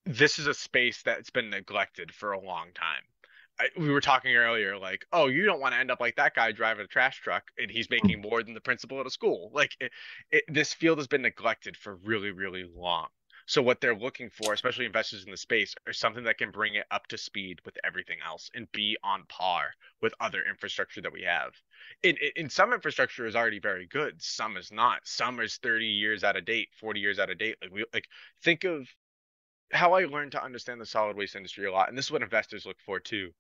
this is a space that's been neglected for a long time. We were talking earlier, like, oh, you don't want to end up like that guy driving a trash truck and he's making more than the principal at a school. Like, this field has been neglected for really, really long. So what they're looking for, especially investors in the space, are something that can bring it up to speed with everything else and be on par with other infrastructure that we have. In some infrastructure is already very good. Some is not. Some is 30 years out of date, 40 years out of date. Think of how I learned to understand the solid waste industry a lot, and this is what investors look for too,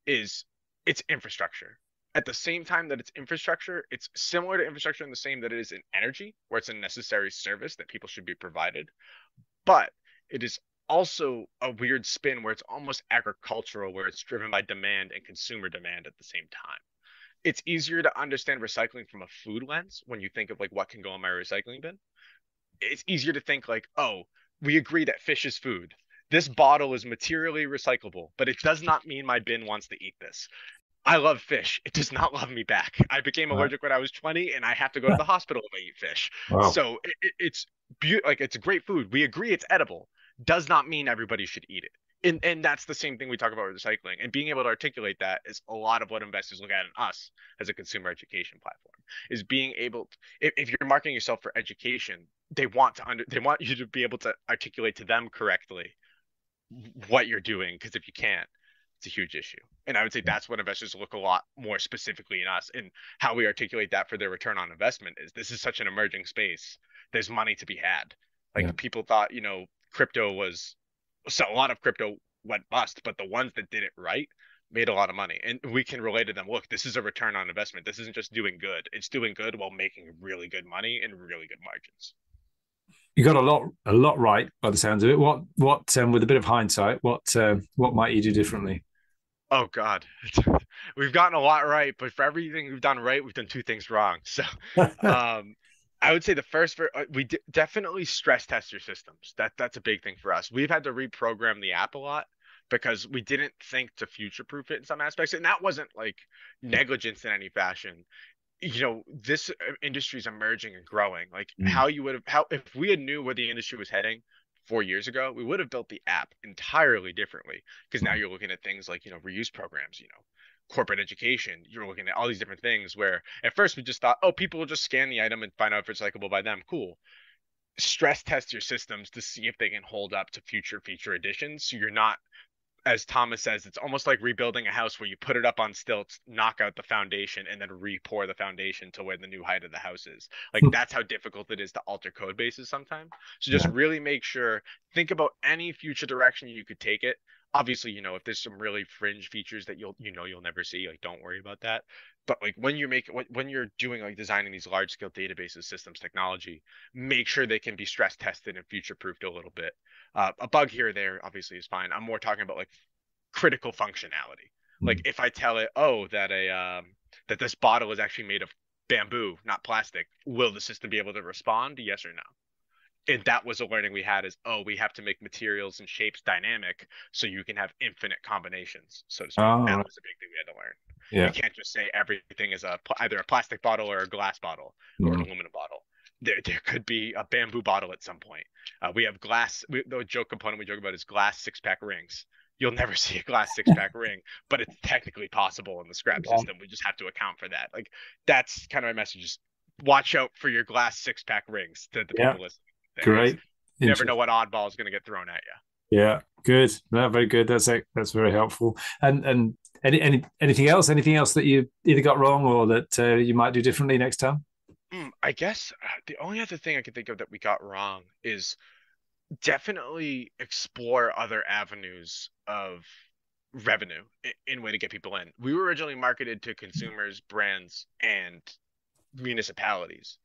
is it's infrastructure. At the same time that it's infrastructure, it's similar to infrastructure in the same that it is in energy, where it's a necessary service that people should be provided. But it is also a weird spin where it's almost agricultural, where it's driven by demand and consumer demand at the same time. It's easier to understand recycling from a food lens when you think of, like, what can go in my recycling bin. It's easier to think like, oh, we agree that fish is food. This bottle is materially recyclable, but it does not mean my bin wants to eat this. I love fish. It does not love me back. I became allergic when I was 20, and I have to go to the hospital if I eat fish. Wow. So it's like it's great food. We agree it's edible. Does not mean everybody should eat it. And that's the same thing we talk about with recycling. And being able to articulate that is a lot of what investors look at in us as a consumer education platform. Is being able to, if you're marketing yourself for education, they want you to be able to articulate to them correctly what you're doing, because if you can't, it's a huge issue. And I would say that's what investors look a lot more specifically in us, and how we articulate that for their return on investment is this is such an emerging space. There's money to be had. Like people thought, crypto was, so a lot of crypto went bust, but the ones that did it right made a lot of money. And we can relate to them. Look, this is a return on investment. This isn't just doing good. It's doing good while making really good money and really good margins. You got a lot right by the sounds of it. What with a bit of hindsight, what might you do differently? Oh God, we've gotten a lot right, but for everything we've done right, we've done two things wrong. So, I would say the first, definitely stress test your systems. That's a big thing for us. We've had to reprogram the app a lot because we didn't think to future-proof it in some aspects, and that wasn't like negligence in any fashion. This industry is emerging and growing. Like how if we had knew where the industry was heading 4 years ago, we would have built the app entirely differently, because now you're looking at things like, reuse programs, corporate education. You're looking at all these different things where at first we just thought, oh, people will just scan the item and find out if it's recyclable by them. Cool. Stress test your systems to see if they can hold up to future feature additions. So you're not, as Thomas says, it's almost like rebuilding a house where you put it up on stilts, knock out the foundation, and then re-pour the foundation to where the new height of the house is. Like that's how difficult it is to alter code bases sometimes. So just really make sure, think about any future direction you could take it. Obviously, if there's some really fringe features that you'll never see, like don't worry about that. But like when you're doing like designing these large scale databases, systems, technology, make sure they can be stress tested and future proofed a little bit. A bug here or there obviously is fine. I'm more talking about like critical functionality. Like if I tell it, that this bottle is actually made of bamboo, not plastic, will the system be able to respond? Yes or no? And that was a learning we had, is, we have to make materials and shapes dynamic so you can have infinite combinations, so to speak. That was a big thing we had to learn. You can't just say everything is either a plastic bottle or a glass bottle or an aluminum bottle. There could be a bamboo bottle at some point. We have glass. The joke component we joke about is glass 6-pack rings. You'll never see a glass 6-pack ring, but it's technically possible in the Scrapp system. We just have to account for that. Like that's kind of my message: is watch out for your glass 6-pack rings to the people listening. Great. You never know what oddball is going to get thrown at you. Yeah, good. No, very good. That's very helpful. And anything else? Anything else that you either got wrong or that you might do differently next time? I guess the only other thing I can think of that we got wrong is definitely explore other avenues of revenue in way to get people in. We were originally marketed to consumers, brands, and municipalities.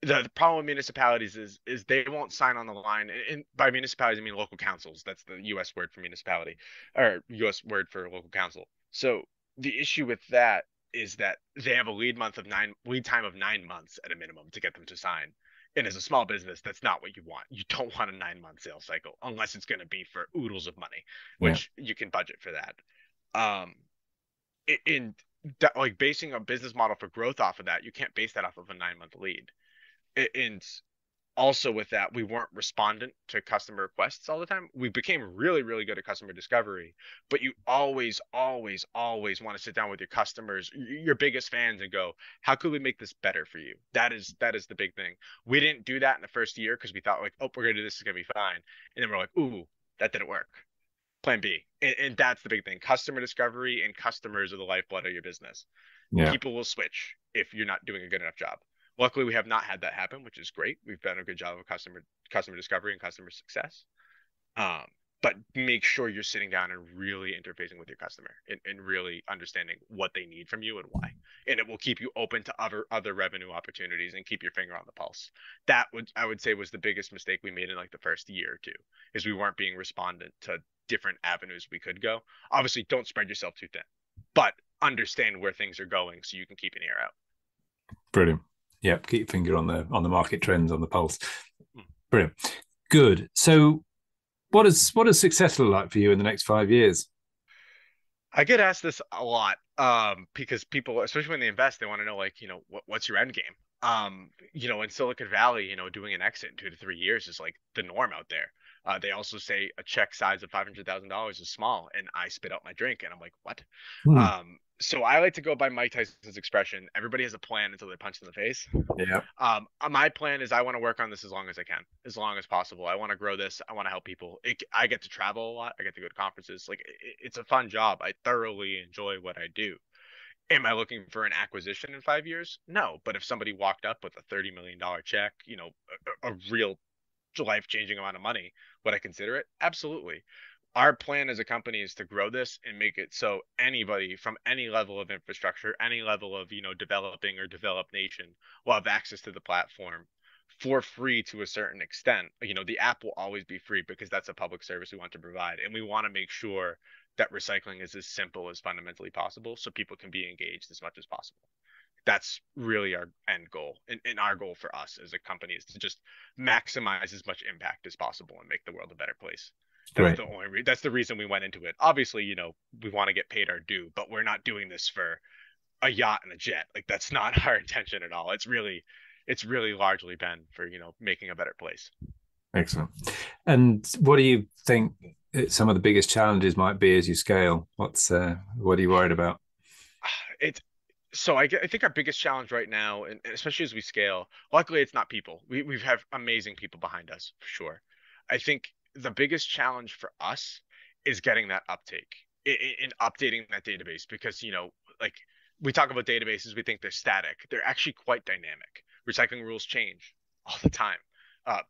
The problem with municipalities is they won't sign on the line. And by municipalities, I mean local councils. That's the U.S. word for municipality, or U.S. word for local council. So the issue with that is that they have a lead time of 9 months at a minimum to get them to sign. And as a small business, that's not what you want. You don't want a 9-month sales cycle unless it's going to be for oodles of money, which you can budget for that. Like basing a business model for growth off of that, you can't base that off of a 9-month lead. And also with that, we weren't respondent to customer requests all the time. We became really, really good at customer discovery, but you always, always, always want to sit down with your customers, your biggest fans, and go, how could we make this better for you? That is the big thing. We didn't do that in the first year because we thought like, we're going to do this, is going to be fine. And then we're like, ooh, that didn't work. Plan B. And that's the big thing. Customer discovery and customers are the lifeblood of your business. People will switch if you're not doing a good enough job. Luckily, we have not had that happen, which is great. We've done a good job of customer discovery and customer success. But make sure you're sitting down and really interfacing with your customer and really understanding what they need from you and why. And it will keep you open to other revenue opportunities and keep your finger on the pulse. That I would say was the biggest mistake we made in like the first year or two, is we weren't being respondent to different avenues we could go. Obviously, don't spread yourself too thin, but understand where things are going so you can keep an ear out. Brilliant. Yeah, keep your finger on the market trends, on the pulse. Brilliant. Good. So what does success look like for you in the next 5 years? I get asked this a lot. Because people, especially when they invest, they want to know, like, what's your end game? In Silicon Valley, doing an exit in 2 to 3 years is like the norm out there. They also say a check size of $500,000 is small, and I spit out my drink, and I'm like, what? So I like to go by Mike Tyson's expression: everybody has a plan until they're punched in the face. Yeah. My plan is I want to work on this as long as I can, as long as possible. I want to grow this. I want to help people. I get to travel a lot. I get to go to conferences. Like, it's a fun job. I thoroughly enjoy what I do. Am I looking for an acquisition in 5 years? No. But if somebody walked up with a $30 million check, a real life-changing amount of money, would I consider it? Absolutely. Our plan as a company is to grow this and make it so anybody from any level of infrastructure, any level of, developing or developed nation will have access to the platform for free to a certain extent. The app will always be free because that's a public service we want to provide. And we want to make sure that recycling is as simple as fundamentally possible so people can be engaged as much as possible. That's really our end goal. And our goal for us as a company is to just maximize as much impact as possible and make the world a better place. That's that's the reason we went into it. Obviously, we want to get paid our due, but we're not doing this for a yacht and a jet. Like, that's not our intention at all. It's really largely been for, making a better place. Excellent. And what do you think some of the biggest challenges might be as you scale? What are you worried about? I think our biggest challenge right now, and especially as we scale, luckily it's not people. We have amazing people behind us, for sure. I think the biggest challenge for us is getting that uptake in updating that database, because, like, we talk about databases, we think they're static. They're actually quite dynamic. Recycling rules change all the time.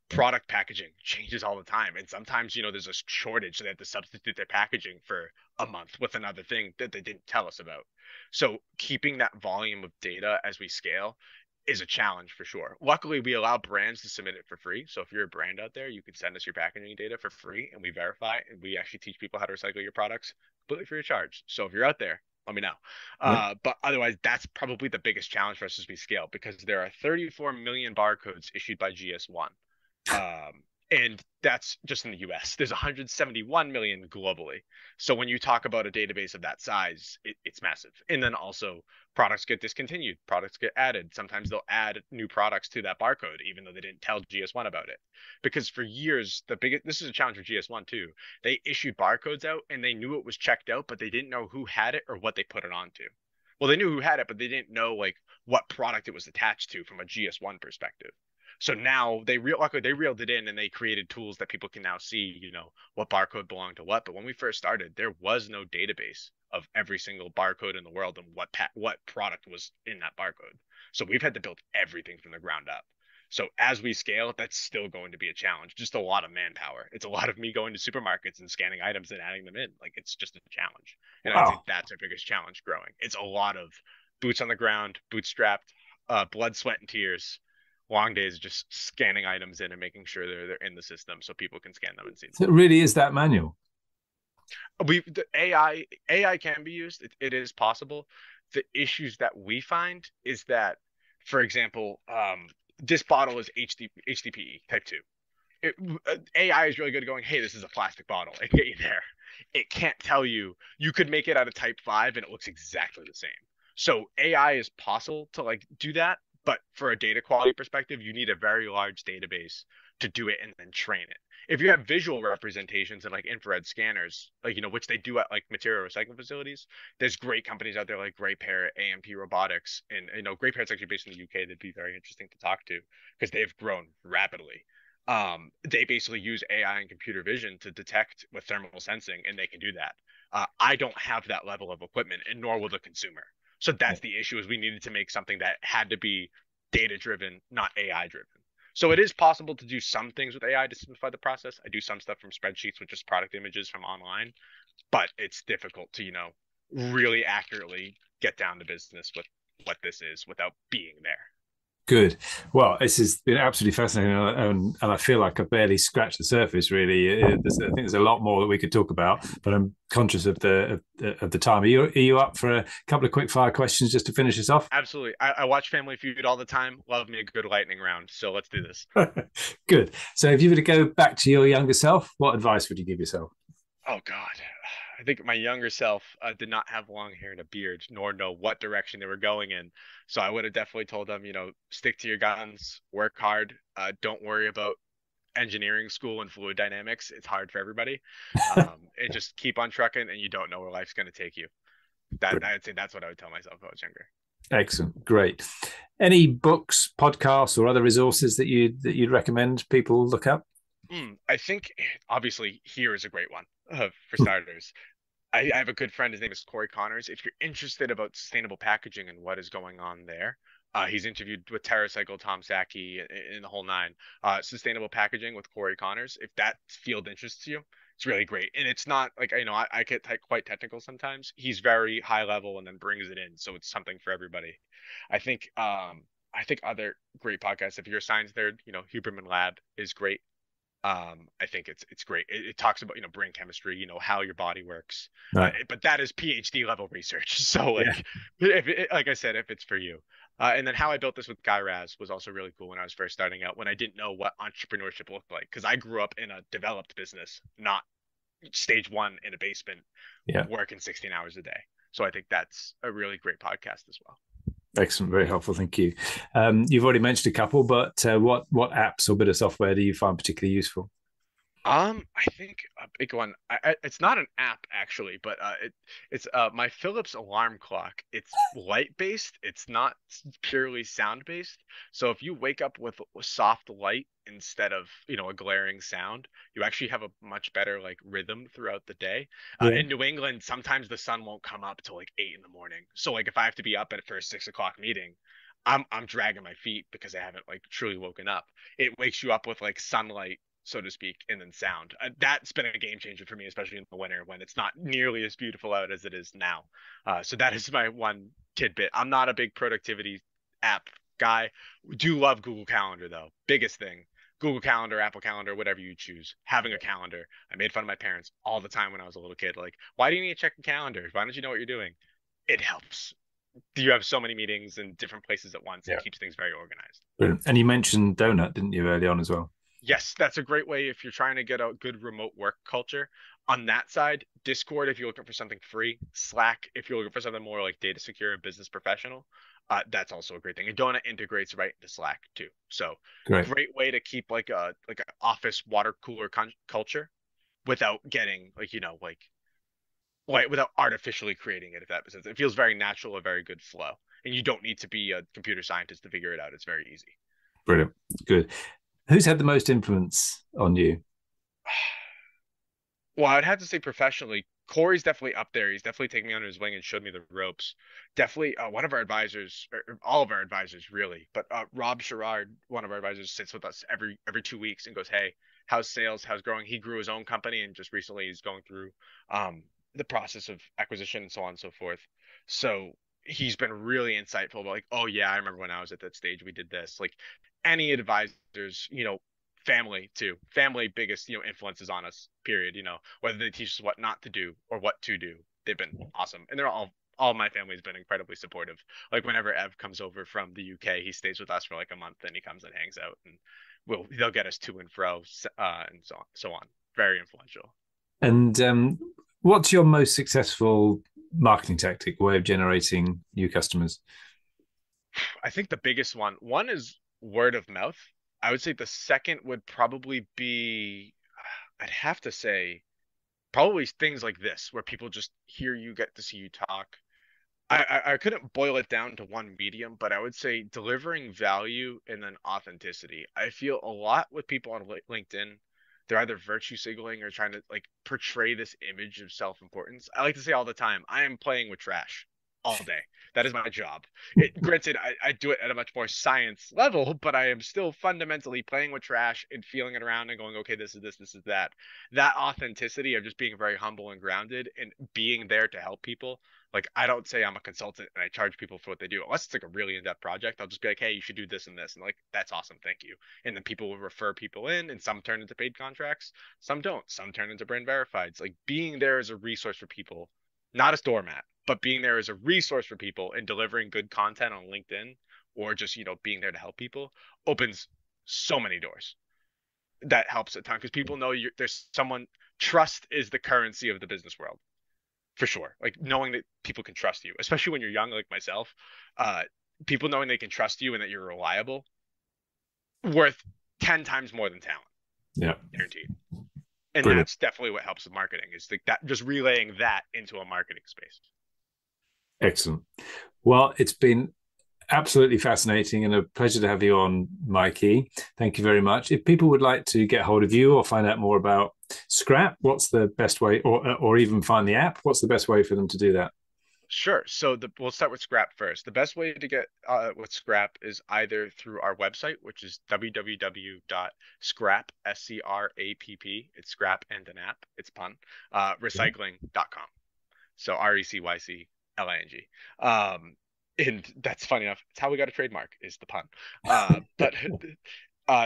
Product packaging changes all the time. And sometimes, there's a shortage, so they have to substitute their packaging for a month with another thing that they didn't tell us about. So keeping that volume of data as we scale is a challenge for sure. Luckily, we allow brands to submit it for free. So if you're a brand out there, you can send us your packaging data for free, and we verify, and we actually teach people how to recycle your products completely free of charge. So if you're out there, let me know. But otherwise, that's probably the biggest challenge for us as we scale, because there are 34 million barcodes issued by GS1. And that's just in the US. There's 171 million globally. So when you talk about a database of that size, it's massive. And then also products get discontinued, products get added. Sometimes they'll add new products to that barcode, even though they didn't tell GS1 about it. Because for years, this is a challenge for GS1 too. They issued barcodes out and they knew it was checked out, but they didn't know who had it or what they put it onto. Well, they knew who had it, but they didn't know, like, what product it was attached to from a GS1 perspective. So now they reeled it in, and they created tools that people can now see, what barcode belonged to what. But when we first started, there was no database of every single barcode in the world and what product was in that barcode. So we've had to build everything from the ground up. So as we scale, that's still going to be a challenge. Just a lot of manpower. It's a lot of me going to supermarkets and scanning items and adding them in. Like, it's just a challenge. And I think that's our biggest challenge growing. It's a lot of boots on the ground, bootstrapped, blood, sweat, and tears. Long days just scanning items in and making sure they're in the system so people can scan them and see them. So it really is that manual. The AI can be used. It is possible. The issues that we find is that, for example, this bottle is HDPE type 2. AI is really good at going, hey, this is a plastic bottle, and get you there. It can't tell you could make it out of type 5 and it looks exactly the same. So AI is possible to, like, do that. But for a data quality perspective, you need a very large database to do it and then train it. If you have visual representations and, like, infrared scanners, like, which they do at, like, material recycling facilities, there's great companies out there like Grey Parrot, AMP Robotics, and Grey Parrot's actually based in the UK. That'd be very interesting to talk to because they've grown rapidly. They basically use AI and computer vision to detect with thermal sensing, and they can do that. I don't have that level of equipment, and nor will the consumer. So that's the issue, is we needed to make something that had to be data-driven, not AI-driven. So it is possible to do some things with AI to simplify the process. I do some stuff from spreadsheets with just product images from online, but it's difficult to, really accurately get down to business with what this is without being there. Good. Well, this has been absolutely fascinating, and I feel like I've barely scratched the surface, really. I think there's a lot more that we could talk about, but I'm conscious of the time. Are you up for a couple of quick fire questions just to finish us off? Absolutely. I watch Family Feud all the time. Love me a good lightning round, so let's do this. Good. So if you were to go back to your younger self, what advice would you give yourself? Oh God, I think my younger self did not have long hair and a beard, nor know what direction they were going in. So I would have definitely told them, stick to your guns, work hard, don't worry about engineering school and fluid dynamics. It's hard for everybody, and just keep on trucking, and you don't know where life's going to take you. I'd say that's what I would tell myself if I was younger. Excellent, great. Any books, podcasts, or other resources that you'd recommend people look up? I think obviously here is a great one for starters. I have a good friend. His name is Corey Connors. If you're interested about sustainable packaging and what is going on there, he's interviewed with TerraCycle, Tom Saki, in the whole nine. Sustainable packaging with Corey Connors. If that field interests you, it's really great. And it's not like I get quite technical sometimes. He's very high level and then brings it in, so it's something for everybody. I think other great podcasts. If you're a science nerd, Huberman Lab is great. I think it's great. It talks about brain chemistry, how your body works, right. But that is PhD level research. So like I said, if it's for you, and then How I Built This with Guy Raz was also really cool when I was first starting out, when I didn't know what entrepreneurship looked like, because I grew up in a developed business, not stage one in a basement, working 16 hours a day. So I think that's a really great podcast as well. Excellent, very helpful, thank you. You've already mentioned a couple, but what apps or bit of software do you find particularly useful? I think a big one. It's not an app actually, but it's my Philips alarm clock. It's light based. It's not purely sound based. So if you wake up with soft light instead of a glaring sound, you actually have a much better like rhythm throughout the day. In New England, sometimes the sun won't come up till like 8 in the morning. So like if I have to be up for a 6 o'clock meeting, I'm dragging my feet because I haven't like truly woken up. It wakes you up with like sunlight, so to speak, and then sound. That's been a game changer for me, especially in the winter when it's not nearly as beautiful out as it is now. So that is my one tidbit. I'm not a big productivity app guy. Do love Google Calendar though. Biggest thing. Google Calendar, Apple Calendar, whatever you choose. Having a calendar. I made fun of my parents all the time when I was a little kid. Like, why do you need to check a calendar? Why don't you know what you're doing? It helps. You have so many meetings in different places at once. It keeps things very organized. Brilliant. And you mentioned Donut, didn't you, early on as well? Yes, that's a great way if you're trying to get a good remote work culture. On that side, Discord if you're looking for something free, Slack if you're looking for something more like data secure and business professional. That's also a great thing. And Donut integrates right into Slack too. So great way to keep like an office water cooler culture without getting without artificially creating it, if that makes sense. It feels very natural, a very good flow. And you don't need to be a computer scientist to figure it out. It's very easy. Brilliant. Good. Who's had the most influence on you? Well, I'd have to say professionally, Corey's definitely up there. He's definitely taken me under his wing and showed me the ropes. Definitely one of our advisors, or all of our advisors really, but Rob Sherrard, one of our advisors, sits with us every 2 weeks and goes, hey, how's sales? How's growing? He grew his own company and just recently he's going through the process of acquisition and so on and so forth. So he's been really insightful about like, oh yeah, I remember when I was at that stage, we did this. Like any advisors, family too. Family biggest, influences on us, period. Whether they teach us what not to do or what to do. They've been awesome. And they're all my family has been incredibly supportive. Like whenever Ev comes over from the UK, he stays with us for like a month and he comes and hangs out and they'll get us to and fro and so on. Very influential. And what's your most successful marketing tactic, way of generating new customers? I think the biggest one is word of mouth. I would say the second would probably be, I'd have to say, probably things like this, where people just hear you, get to see you talk. I couldn't boil it down to one medium, but I would say delivering value and then authenticity. I feel a lot with people on LinkedIn, they're either virtue signaling or trying to like portray this image of self-importance. I like to say all the time, I am playing with trash all day. That is my job. Granted, I do it at a much more science level, but I am still fundamentally playing with trash and feeling it around and going, okay, this is this, this is that. That authenticity of just being very humble and grounded and being there to help people. Like, I don't say I'm a consultant and I charge people for what they do. Unless it's like a really in-depth project, I'll just be like, hey, you should do this and this. And like, that's awesome. Thank you. And then people will refer people in and some turn into paid contracts. Some don't. Some turn into brand verified. It's like being there as a resource for people, not a doormat, but being there as a resource for people and delivering good content on LinkedIn or just, being there to help people opens so many doors. That helps a ton because people know there's someone trust is the currency of the business world, for sure. Like knowing that people can trust you, especially when you're young, like myself. People knowing they can trust you and that you're reliable, worth 10 times more than talent. Yeah, guaranteed. And Brilliant. That's definitely what helps with marketing, is like that, just relaying that into a marketing space. Excellent. Well, it's been absolutely fascinating and a pleasure to have you on, Mikey. Thank you very much. If people would like to get hold of you or find out more about Scrapp, what's the best way, or even find the app, what's the best way for them to do that? Sure. So we'll start with Scrapp first. The best way to get with Scrapp is either through our website, which is www.scrapp, S-C-R-A-P-P. It's Scrapp and an app. It's pun. Recycling.com. So RECYCLING. And that's funny enough. It's how we got a trademark, is the pun.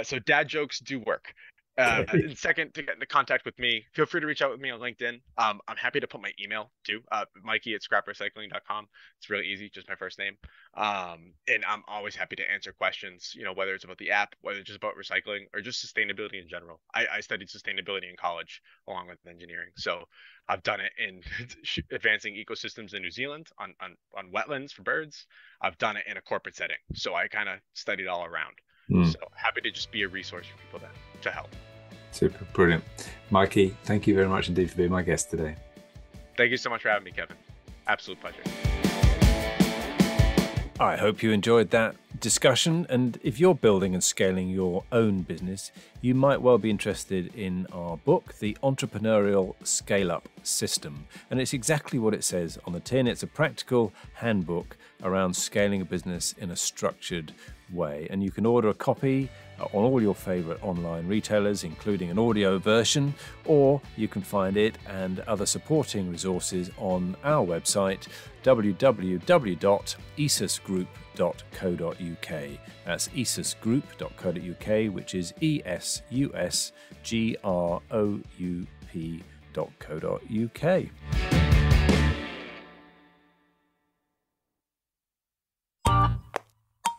So dad jokes do work. And second, to get into contact with me, feel free to reach out with me on LinkedIn. I'm happy to put my email too, Mikey@scrapprecycling.com. It's really easy, just my first name. And I'm always happy to answer questions, whether it's about the app, whether it's just about recycling, or just sustainability in general. I studied sustainability in college along with engineering. So I've done it in advancing ecosystems in New Zealand on wetlands for birds. I've done it in a corporate setting. So I kind of studied all around. So happy to just be a resource for people to help. Super, brilliant. Mikey, thank you very much indeed for being my guest today. Thank you so much for having me, Kevin. Absolute pleasure. I hope you enjoyed that discussion, and if you're building and scaling your own business, you might well be interested in our book, The Entrepreneurial Scale-Up System. And it's exactly what it says on the tin. It's a practical handbook around scaling a business in a structured way. And you can order a copy on all your favorite online retailers, including an audio version, or you can find it and other supporting resources on our website, www.esusgroup.co.uk. That's esusgroup.co.uk, which is esusgroup.co.uk.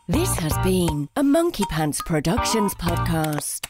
This has been a Monkey Pants Productions podcast.